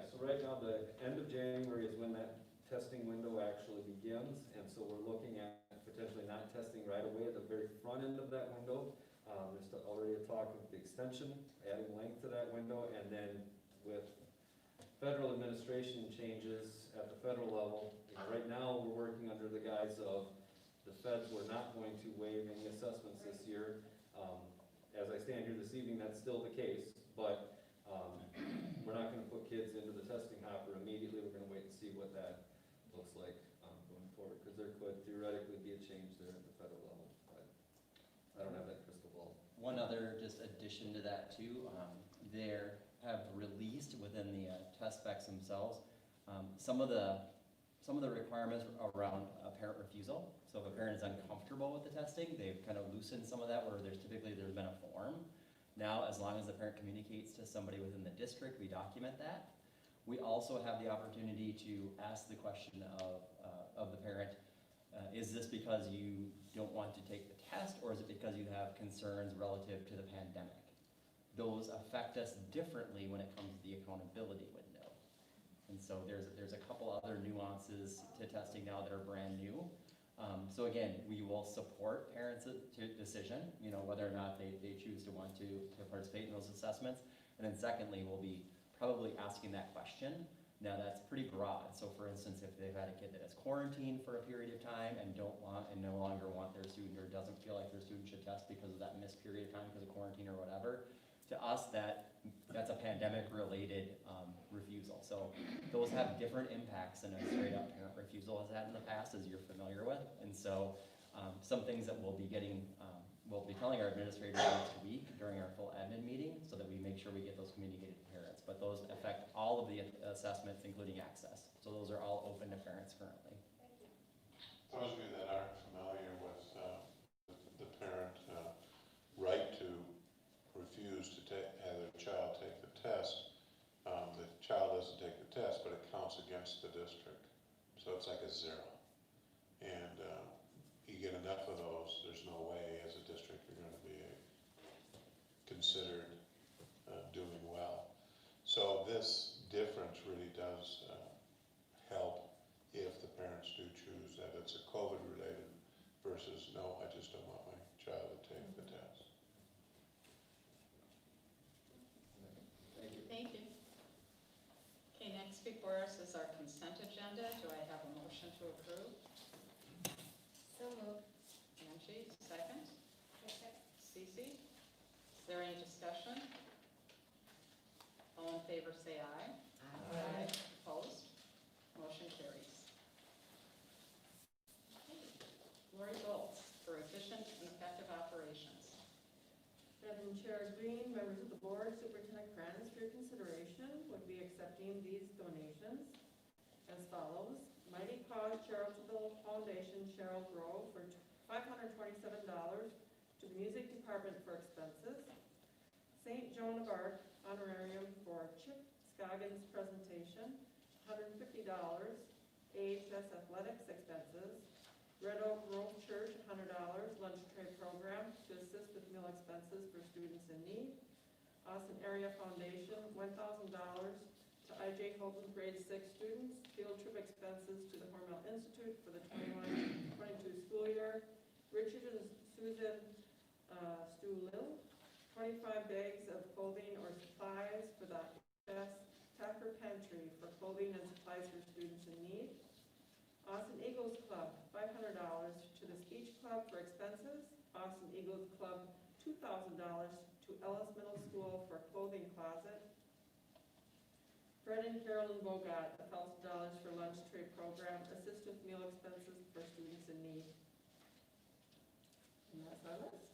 So right now, the end of January is when that testing window actually begins, and so we're looking at potentially not testing right away at the very front end of that window. There's already a talk of the extension, adding length to that window, and then with federal administration changes at the federal level, right now we're working under the guise of the feds were not going to waive any assessments this year. As I stand here this evening, that's still the case, but we're not gonna put kids into the testing hopper immediately, we're gonna wait and see what that looks like, going forward, because there could theoretically be a change there at the federal level, but I don't have that crystal ball. One other just addition to that too, there have released within the test specs themselves, some of the requirements around parent refusal. So if a parent is uncomfortable with the testing, they've kind of loosened some of that where there's typically been a form. Now, as long as the parent communicates to somebody within the district, we document that. We also have the opportunity to ask the question of the parent, is this because you don't want to take the test, or is it because you have concerns relative to the pandemic? Those affect us differently when it comes to the accountability window. And so there's a couple other nuances to testing now that are brand new. So again, we will support parents' decision, whether or not they choose to want to participate in those assessments. And then secondly, we'll be probably asking that question. Now that's pretty broad. So for instance, if they've had a kid that is quarantined for a period of time and no longer want their student, or doesn't feel like their student should test because of that missed period of time because of quarantine or whatever, to us that's a pandemic related refusal. So those have different impacts than a straight up parent refusal has had in the past, as you're familiar with. And so some things that we'll be telling our administrators next week during our full admin meeting, so that we make sure we get those communicated to parents. But those affect all of the assessments, including access. So those are all open to parents currently. Those of you that aren't familiar with the parent right to refuse to have their child take the test, the child doesn't take the test, but it counts against the district. So it's like a zero. And you get enough of those, there's no way as a district you're going to be considered doing well. So this difference really does help if the parents do choose that it's a COVID related versus no, I just don't want my child to take the test. Thank you. Okay, next before us is our consent agenda. Do I have a motion to approve? So moved. Angie, second. Cece? Is there any discussion? All in favor say aye. Aye. Opposed? Motion carries. Lori Goltz for efficient and effective operations. Madam Chair Green, members of the board, Superintendent Kranz, for your consideration would be accepting these donations as follows. Mighty Paw Charitable Foundation Cheryl Grove for $527 to the music department for expenses. St. Joan of Arc honorarium for Chip Scoggins presentation, $150. AHS athletics expenses. Red Oak Grove Church, $100 lunch tray program to assist with meal expenses for students in need. Austin Area Foundation, $1,000 to IJ Holton grade 6 students, field trip expenses to the Hormel Institute for the 21-22 school year. Richard and Susan Stu Lil, 25 bags of clothing or supplies for the Tacker Pantry for clothing and supplies for students in need. Austin Eagles Club, $500 to the Speech Club for expenses. Austin Eagles Club, $2,000 to Ellis Middle School for clothing closet. Fred and Carolyn Bogat, $1,000 for lunch tray program, assist with meal expenses for students in need. And that's our list.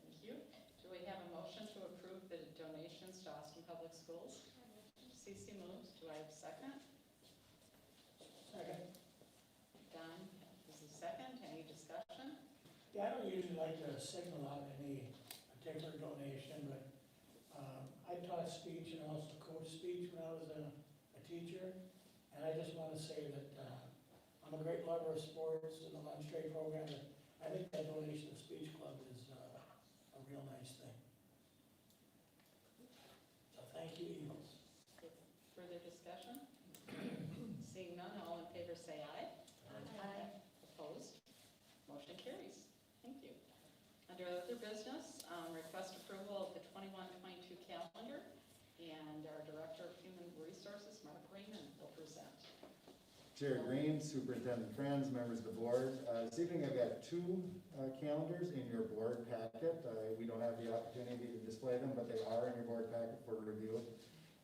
Thank you. Do we have a motion to approve the donations to Austin Public Schools? Cece moves. Do I have a second? Second. Don is the second. Any discussion? Yeah, I don't usually like to signal out any particular donation, but I taught speech and also coached speech when I was a teacher. And I just want to say that I'm a great lover of sports and the lunch trade program. And I think that donation to the Speech Club is a real nice thing. So thank you, Eagles. Further discussion? Seeing none, all in favor say aye. Aye. Opposed? Motion carries. Thank you. Under other business, request approval of the 21-22 calendar, and our Director of Human Resources, Mark Raymond, will present. Chair Green, Superintendent Kranz, members of the board. This evening I've got two calendars in your board packet. We don't have the opportunity to display them, but they are in your board packet for review.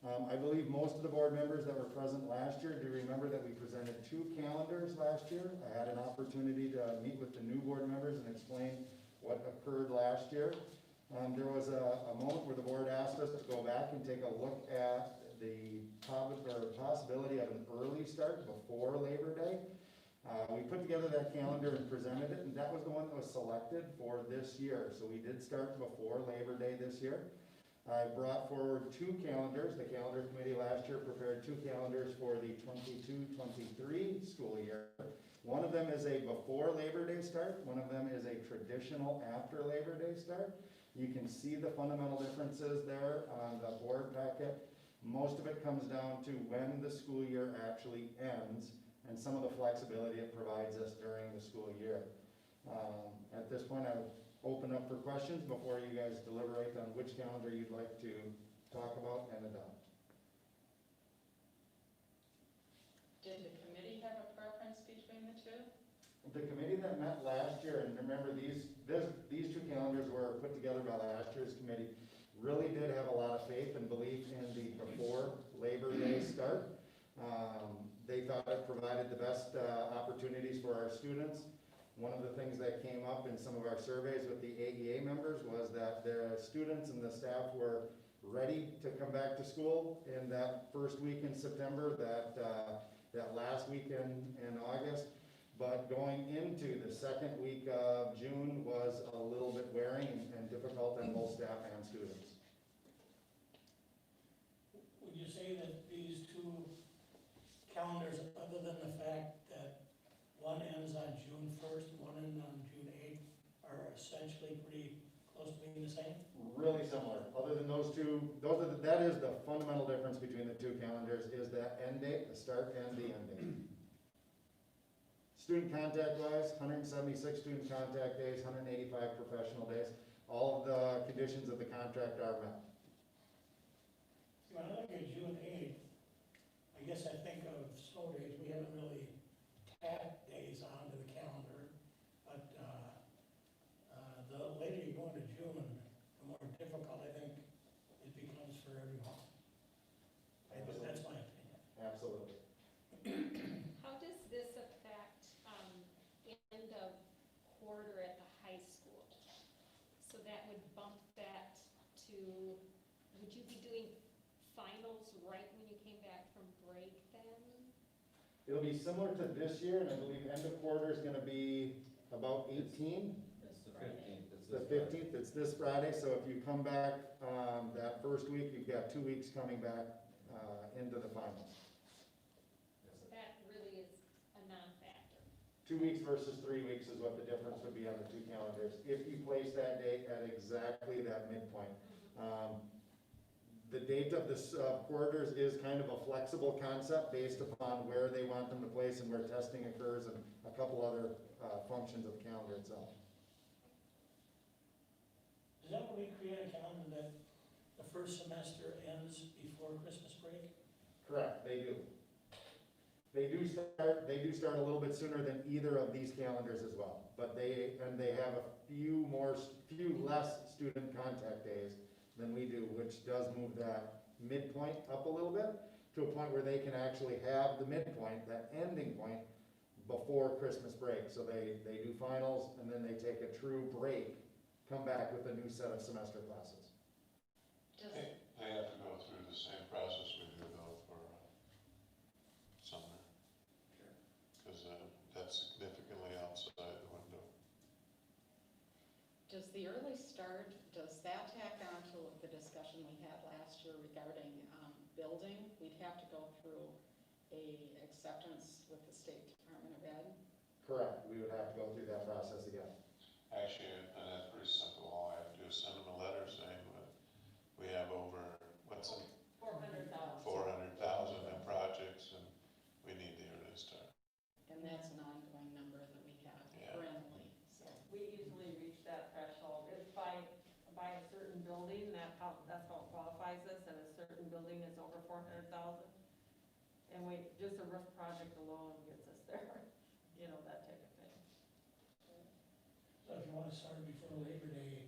I believe most of the board members that were present last year do remember that we presented 2 calendars last year. I had an opportunity to meet with the new board members and explain what occurred last year. There was a moment where the board asked us to go back and take a look at the possibility of an early start before Labor Day. We put together that calendar and presented it, and that was the one that was selected for this year. So we did start before Labor Day this year. I brought forward 2 calendars. The calendar committee last year prepared 2 calendars for the 22-23 school year. One of them is a before Labor Day start. One of them is a traditional after Labor Day start. You can see the fundamental differences there on the board packet. Most of it comes down to when the school year actually ends and some of the flexibility it provides us during the school year. At this point, I would open up for questions before you guys deliberate on which calendar you'd like to talk about and adopt. Did the committee have a preference between the two? The committee that met last year, and remember these 2 calendars were put together by last year's committee, really did have a lot of faith and belief in the before Labor Day start. They thought it provided the best opportunities for our students. One of the things that came up in some of our surveys with the AEA members was that the students and the staff were ready to come back to school in that first week in September, that last week in August. But going into the second week of June was a little bit wearing and difficult on both staff and students. Would you say that these 2 calendars, other than the fact that one ends on June 1st, one ends on June 8th, are essentially pretty close to being the same? Really similar. Other than those 2, that is the fundamental difference between the 2 calendars, is that end date, the start and the end date. Student contact wise, 176 student contact days, 185 professional days. All of the conditions of the contract are met. See, when I look at June 8th, I guess I think of snow days. We haven't really tacked days onto the calendar, but the later you go into June, the more difficult I think it becomes for everyone. That's my opinion. Absolutely. How does this affect, end of quarter at the high school? So that would bump that to, would you be doing finals right when you came back from break then? It'll be similar to this year, and I believe end of quarter is gonna be about 18. It's the 15th. It's the 15th, it's this Friday, so if you come back, that first week, you've got 2 weeks coming back, into the finals. So that really is a non-factor. 2 weeks versus 3 weeks is what the difference would be on the 2 calendars, if you place that date at exactly that midpoint. The date of this quarters is kind of a flexible concept based upon where they want them to place and where testing occurs and a couple other functions of the calendar itself. Does that recreate a calendar that the first semester ends before Christmas break? Correct, they do. They do start a little bit sooner than either of these calendars as well, but they have a few less student contact days than we do, which does move that midpoint up a little bit to a point where they can actually have the midpoint, that ending point, before Christmas break. So they do finals and then they take a true break, come back with a new set of semester classes. They have to go through the same process we do though for summer. Because that's significantly outside the window. Does the early start, does that tack on to the discussion we had last year regarding building? We'd have to go through a acceptance with the State Department of Ed. Correct, we would have to go through that process again. Actually, and that's pretty simple. All I have to do is send them a letter saying that we have over, what's it? 400,000. 400,000 in projects and we need the early start. And that's an ongoing number that we have Yeah. currently, so. We easily reach that threshold. If by a certain building, that's how it qualifies us, and a certain building is over 400,000. And just a roof project alone gets us there, that type of thing. So if you want to start before Labor Day,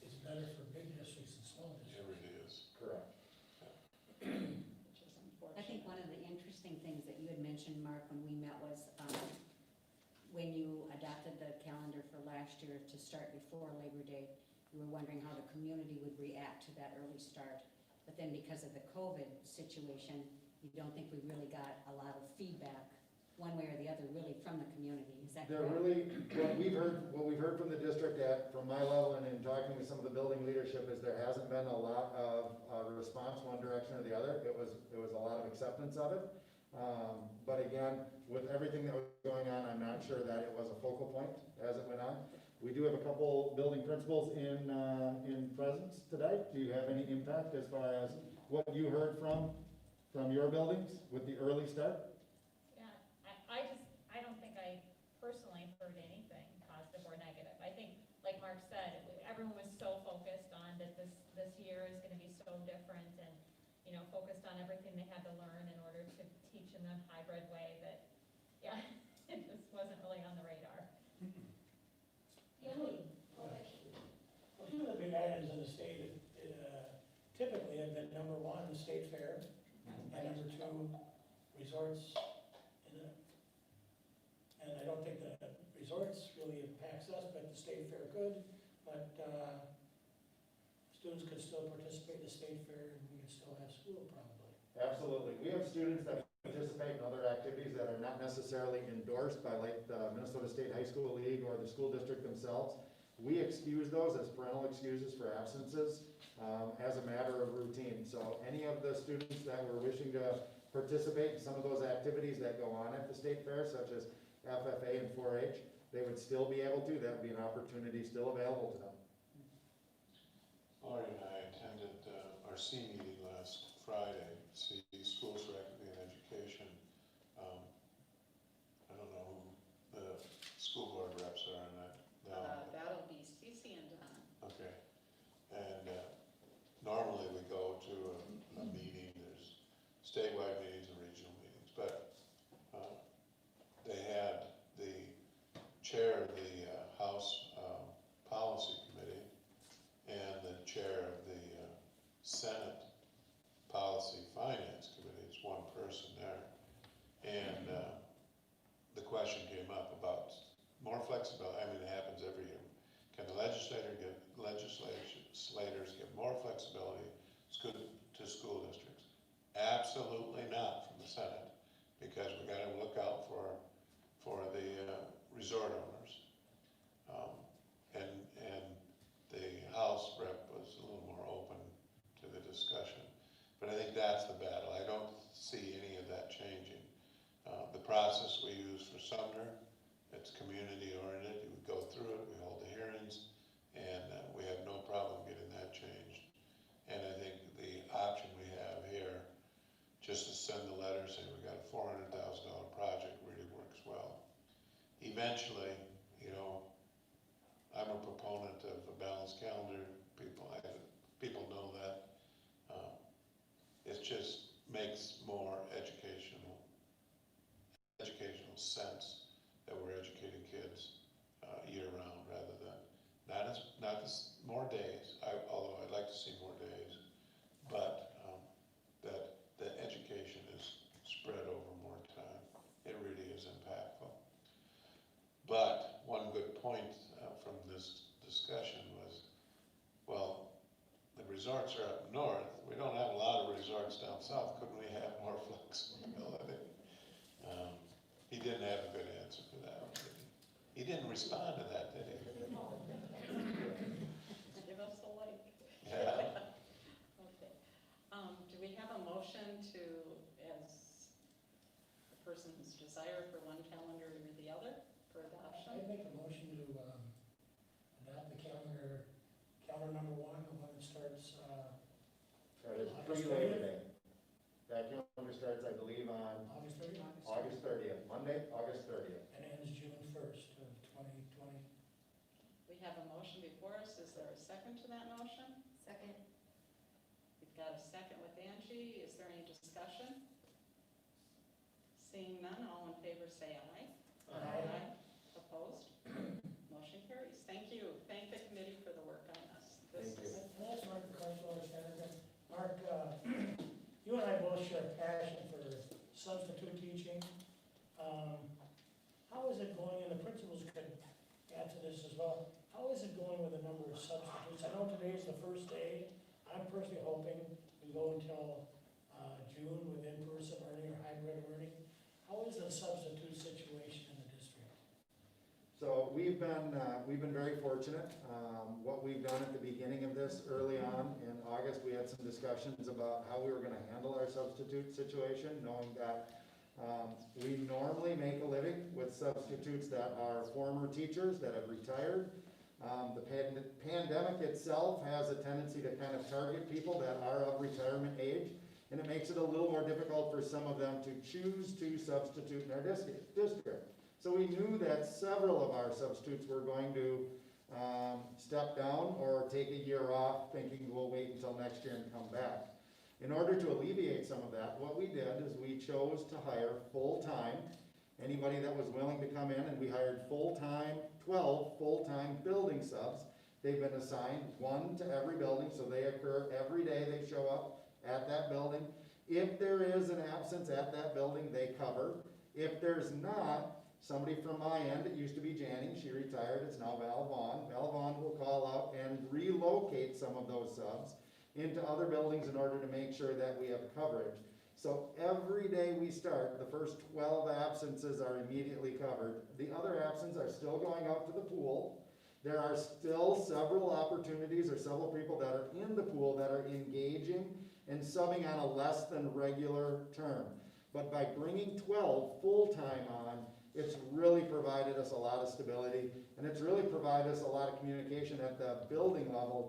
it's better for big districts and small It districts. really is. Correct. question, Mark, when we met was, when you adopted the calendar for last year to start before Labor Day, you were wondering how the community would react to that early start. But then because of the COVID situation, you don't think we really got a lot of feedback, one way or the other, really from the community, is that They're correct? really, what we've heard from the district from my level and in talking with some of the building leadership is there hasn't been a lot of response one direction or the other. It was a lot of acceptance of it. But again, with everything that was going on, I'm not sure that it was a focal point as it went on. We do have a couple building principals in presence today. Do you have any impact as far as what you heard from your buildings with the early start? Yeah, I don't think I personally heard anything positive or negative. I think, like Mark said, everyone was so focused on that this year is gonna be so different and, you know, focused on everything they had to learn in order to teach in a hybrid way that, yeah, it just wasn't really on the radar. Well, two of the big items in the state, typically have been number one, the state fair, and number two, resorts. And I don't think the resorts really impacts us, but the state fair could, but, students could still participate in the state fair and we could still have school probably. Absolutely. We have students that participate in other activities that are not necessarily endorsed by like the Minnesota State High School League or the school district themselves. We excuse those as parental excuses for absences as a matter of routine. So any of the students that were wishing to participate in some of those activities that go on at the state fair, such as FFA and 4-H, they would still be able to. That would be an opportunity still available to them. Lori and I attended our C meeting last Friday, C Schools for Equity and Education. I don't know who the school board reps are on that. That'll be Cece and Don. Okay. And normally we go to a meeting, there's statewide meetings and regional meetings, but they had the chair of the House Policy Committee and the chair of the Senate Policy Finance Committee. It's one person there. And the question came up about more flexibility. I mean, it happens every year. Can the legislators get more flexibility to school districts? Absolutely not from the Senate, because we got to look out for the resort owners. And the House rep was a little more open to the discussion. But I think that's the battle. I don't see any of that changing. The process we use for Sumner, it's community oriented. We go through it, we hold the hearings, and we have no problem getting that changed. And I think the option we have here, just to send the letter saying we got a $400,000 project, really works well. Eventually, you know, I'm a proponent of a balanced calendar. People know that. It just makes more educational sense that we're educating kids year round rather than not more days. Although I'd like to see more days, but that the education is spread over more time. It really is impactful. But one good point from this discussion was, well, the resorts are up north. We don't have a lot of resorts down south. Couldn't we have more flexibility? He didn't have a good answer for that, did he? He didn't respond to that, did he? Give us a like. Yeah. Okay. Do we have a motion to, as the person's desire for one calendar or the other, for adoption? I'd make a motion to adopt the calendar number one, the one that starts, Pre-Labor Day. That calendar starts, I believe, on August 30th. August 30th, Monday, August 30th. And ends June 1st of 2020. We have a motion before us. Is there a second to that motion? Second. We've got a second with Angie. Is there any discussion? Seeing none, all in favor say aye. Aye. Opposed? Motion carries. Thank you. Thank the committee for the work on this. Thank you. And that's Mark McCarthy, Senator. Mark, you and I both share a passion for substitute teaching this as well. How is it going with the number of substitutes? I know today's the first day. I'm personally hoping we go until June with in-person learning or hybrid learning. How is the substitute situation in the district? So we've been very fortunate. What we've done at the beginning of this, early on in August, we had some discussions about how we were gonna handle our substitute situation, knowing that we normally make a living with substitutes that are former teachers that have retired. The pandemic itself has a tendency to kind of target people that are of retirement age, and it makes it a little more difficult for some of them to choose to substitute in our district. So we knew that several of our substitutes were going to step down or take a year off, thinking we'll wait until next year and come back. In order to alleviate some of that, what we did is we chose to hire full-time, anybody that was willing to come in, and we hired 12 full-time building subs. They've been assigned one to every building, so they occur every day, they show up at that building. If there is an absence at that building, they cover. If there's not, somebody from my end, it used to be Janning, she retired, it's now Val Vaughn. Val Vaughn will call out and relocate some of those subs into other buildings in order to make sure that we have coverage. So every day we start, the first 12 absences are immediately covered. The other absences are still going out to the pool. There are still several opportunities or several people that are in the pool that are engaging and subbing on a less than regular term. But by bringing 12 full-time on, it's really provided us a lot of stability, and it's really provided us a lot of communication at the building level.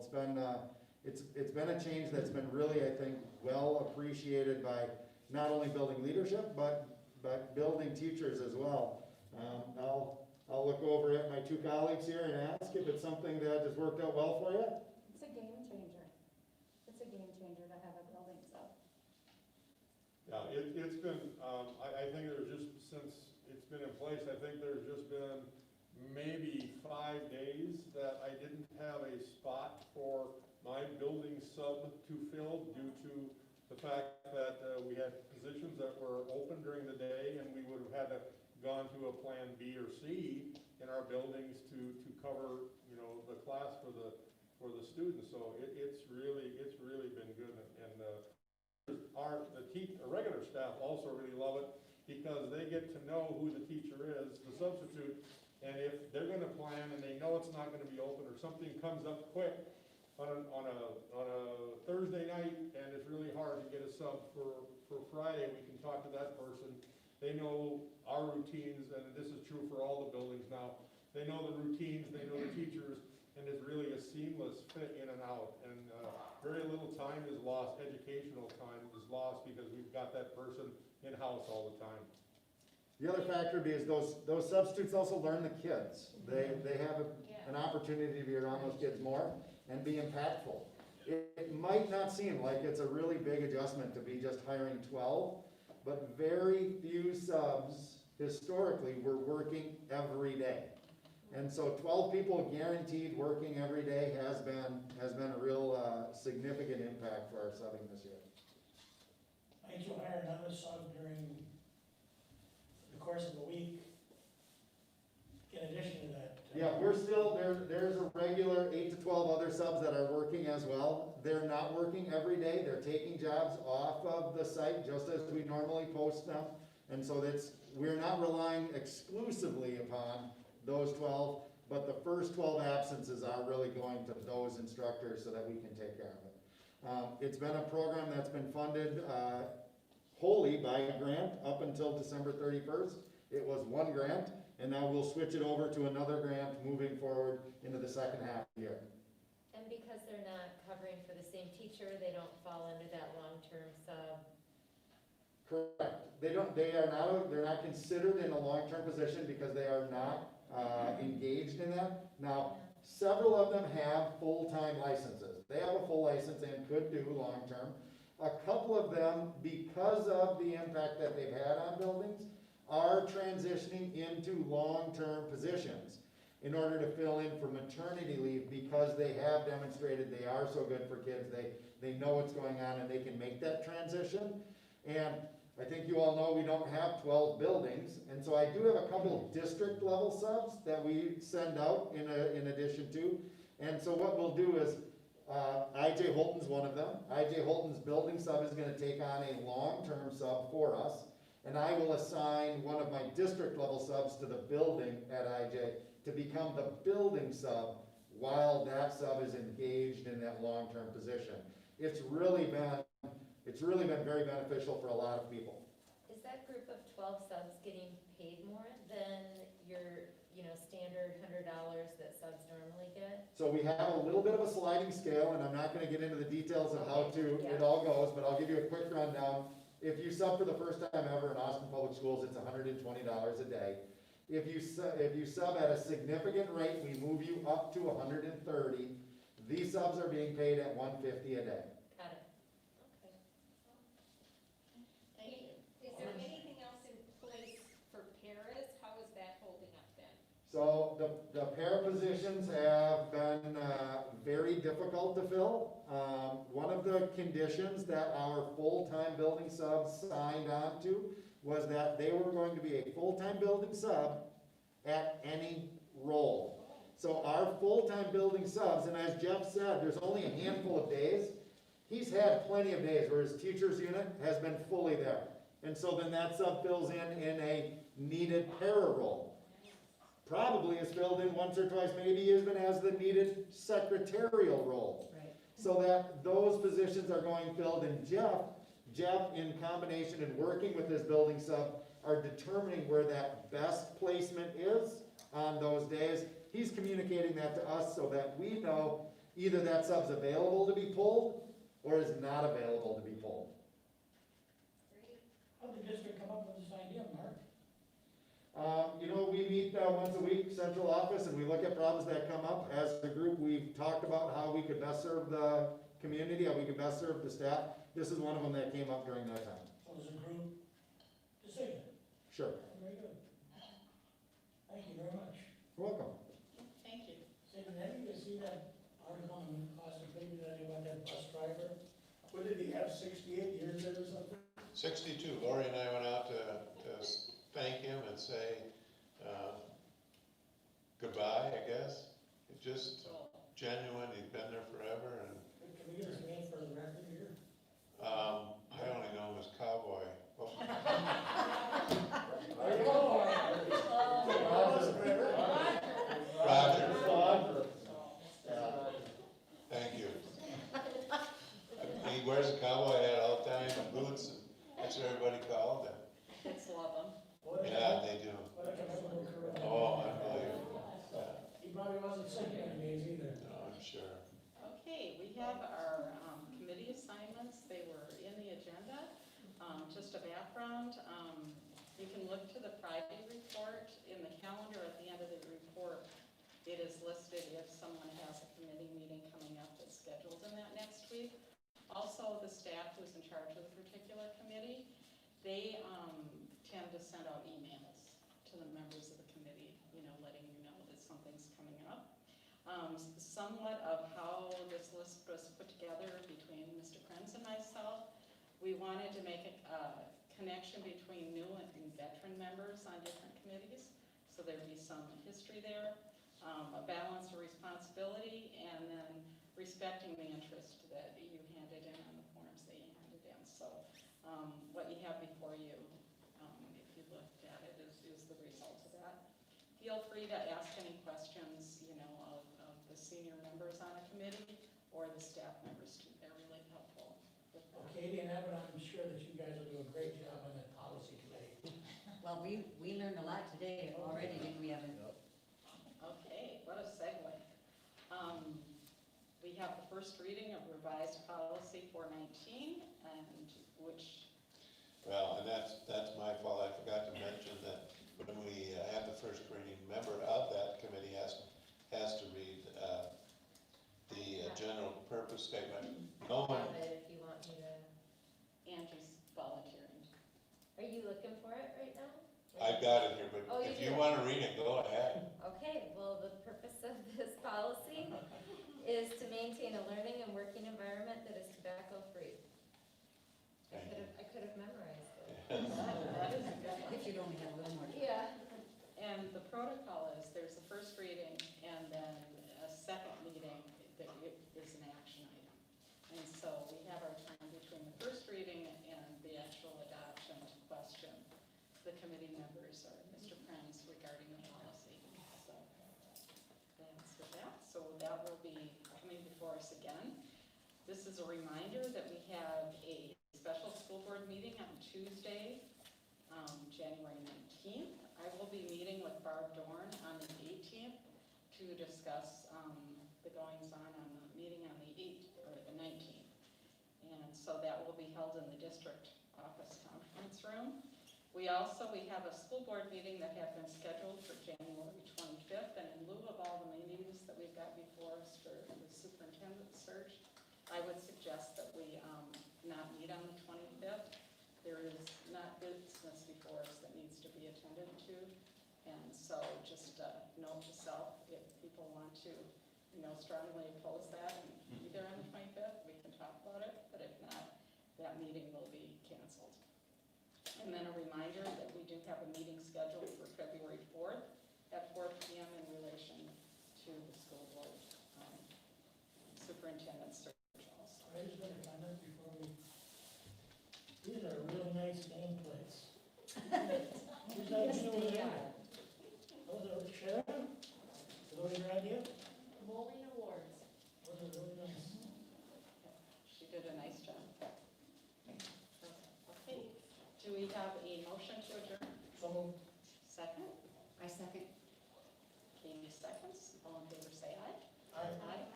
It's been a change that's been really, I think, well appreciated by not only building leadership, but building teachers as well. I'll look over at my two colleagues here and ask if it's something that has worked out well for you. It's a game changer. It's a game changer to have a building sub. Yeah, it's been, I think there's just, since it's been in place, I think there's just been maybe 5 days that I didn't have a spot for my building sub to fill due to the fact that we had positions that were open during the day, and we would have had to gone to a plan B or C in our buildings to cover, you know, the class for the students. So it's really been good, and the regular staff also really love it because they get to know who the teacher is, the substitute, and if they're gonna plan and they know it's not gonna be open or something comes up quick on a Thursday night and it's really hard to get a sub for Friday, we can talk to that person. They know our routines, and this is true for all the buildings now. They know the routines, they know the teachers, and it's really a seamless fit in and out. And very little time is lost, educational time is lost because we've got that person in-house all the time. The other factor is those substitutes also learn the kids. They have an opportunity to be around those kids more and be impactful. It might not seem like it's a really big adjustment to be just hiring 12, but very few subs historically were working every day. And so 12 people guaranteed working every day has been a real significant impact for our subbing this year. Might you hire another sub during the course of the week in addition to that? Yeah, we're still, there's a regular 8 to 12 other subs that are working as well. They're not working every day, they're taking jobs off of the site just as we normally post them. And so we're not relying exclusively upon those 12, but the first 12 absences are really going to those instructors so that we can take care of it. It's been a program that's been funded wholly by a grant up until December 31st. It was one grant, and now we'll switch it over to another grant moving forward into the second half of the year. And because they're not covering for the same teacher, they don't fall under that long-term sub. Correct. They're not considered in a long-term position because they are not engaged in that. Now, several of them have full-time licenses. They have a full license and could do long-term. A couple of them, because of the impact that they've had on buildings, are transitioning into long-term positions in order to fill in for maternity leave because they have demonstrated they are so good for kids. They know what's going on and they can make that transition. And I think you all know we don't have 12 buildings, and so I do have a couple of district level subs that we send out in addition to. And so what we'll do is, IJ Holton's one of them. IJ Holton's building sub is gonna take on a long-term sub for us. And I will assign one of my district level subs to the building at IJ to become the building sub while that sub is engaged in that long-term position. It's really been very beneficial for a lot of people. Is that group of 12 subs getting paid more than your, standard $100 that subs normally get? So we have a little bit of a sliding scale, and I'm not gonna get into the details of how Yeah. it all goes, but I'll give you a quick rundown. If you sub for the first time ever in Austin Public Schools, it's $120 a day. If you sub at a significant rate, we move you up to 130. These subs are being paid at $150 a day. Got it. Okay. Thank you. Is there anything else in place for paras? How is that holding up then? So the para positions have been very difficult to fill. One of the conditions that our full-time building subs signed on to was that they were going to be a full-time building sub at any role. So our full-time building subs, and as Jeff said, there's only a handful of days. He's had plenty of days where his teacher's unit has been fully there. And so then that sub fills in a needed para role. Probably is filled in once or twice, maybe even as the needed secretarial role. Right. So that those positions are going filled, and Jeff in combination and working with his building sub are determining where that best placement is on those days. He's communicating that to us so that we know either that sub's available to be pulled or is not available to be pulled. How did the district come up with this idea, Mark? We meet once a week, central office, and we look at problems that come up. As a group, we've talked about how we could best serve the community, how we could best serve the staff. This is one of them that came up during that time. So it was a group decision. Sure. Very good. Thank you very much. You're welcome. Thank you. Say, did you see that article in Austin Paper that about that bus driver? What did he have, 68 years there or something? 62, Lori and I went out to thank him and say goodbye, I guess. It's just genuine, he's been there forever, and Can we get his name for the record here? I only know him as Cowboy. Roger. Thank you. He wears a cowboy hat all the time and boots, and that's what everybody called him. Kids love them. Yeah, they do. What a commendable career. Oh, unbelievable. He probably wasn't sick many days either. No, I'm sure. Okay, we have our committee assignments. They were in the agenda. Just a background, you can look to the Friday report. In the calendar at the end of the report, it is listed if someone has a committee meeting coming up that's scheduled in that next week. Also, the staff who's in charge of the particular committee, they tend to send out emails to the members of the committee, letting you know that something's coming up. Somewhat of how this list was put together between Mr. Krenz and myself, we wanted to make a connection between new and veteran members on different committees, so there'd be some history there, a balance of responsibility, and then respecting the interest that you handed in on the forms that you handed in. So what you have before you, if you looked at it, is the result of that. Feel free to ask any questions, of the senior members on a committee or the staff members too. They're really helpful with that. Katie and Evan, I'm sure that you guys will do a great job on that policy committee. Well, we learned a lot today already, didn't we, Evan? Okay, what a segue. We have the first reading of revised policy 419, and which... Well, and that's my fault. I forgot to mention that when we have the first reading, member of that committee has to read the general purpose statement. No one, If you want me to, Angie's volunteering. are you looking for it right now? I've got it here, but Oh, you if you do? want to read it, go ahead. Okay, well, the purpose of this policy is to maintain a learning and working environment that is tobacco-free. Thank you. I could have memorized it. the committee members or Mr. Kranz regarding the policy. So that's with that. So that will be coming before us again. This is a reminder that we have a special school board meeting on Tuesday, January 19th. I will be meeting with Barb Dorn on the 18th to discuss the goings-on on the meeting on the 19th. And so that will be held in the district office conference room. We have a school board meeting that had been scheduled for January 25th, and in lieu of all the meetings that we've got before us for the superintendent search, I would suggest that we not meet on the 25th. There is not business before us that needs to be attended to, and so just note to self, if people want to, strongly oppose that, and either on the 25th, we can talk about it, but if not, that meeting will be canceled. And then a reminder that we do have a meeting scheduled for February 4th at 4 p.m. in relation to the school board superintendent search also. I just want to comment before these are really nice nameplates. Whose idea was that? Those are Sharon? Was those your idea? Bowling awards. Those are really nice. She did a nice job. Okay, do we have a motion to adjourn? So, Second? I second. Amy seconds. All in favor say aye. I, Aye.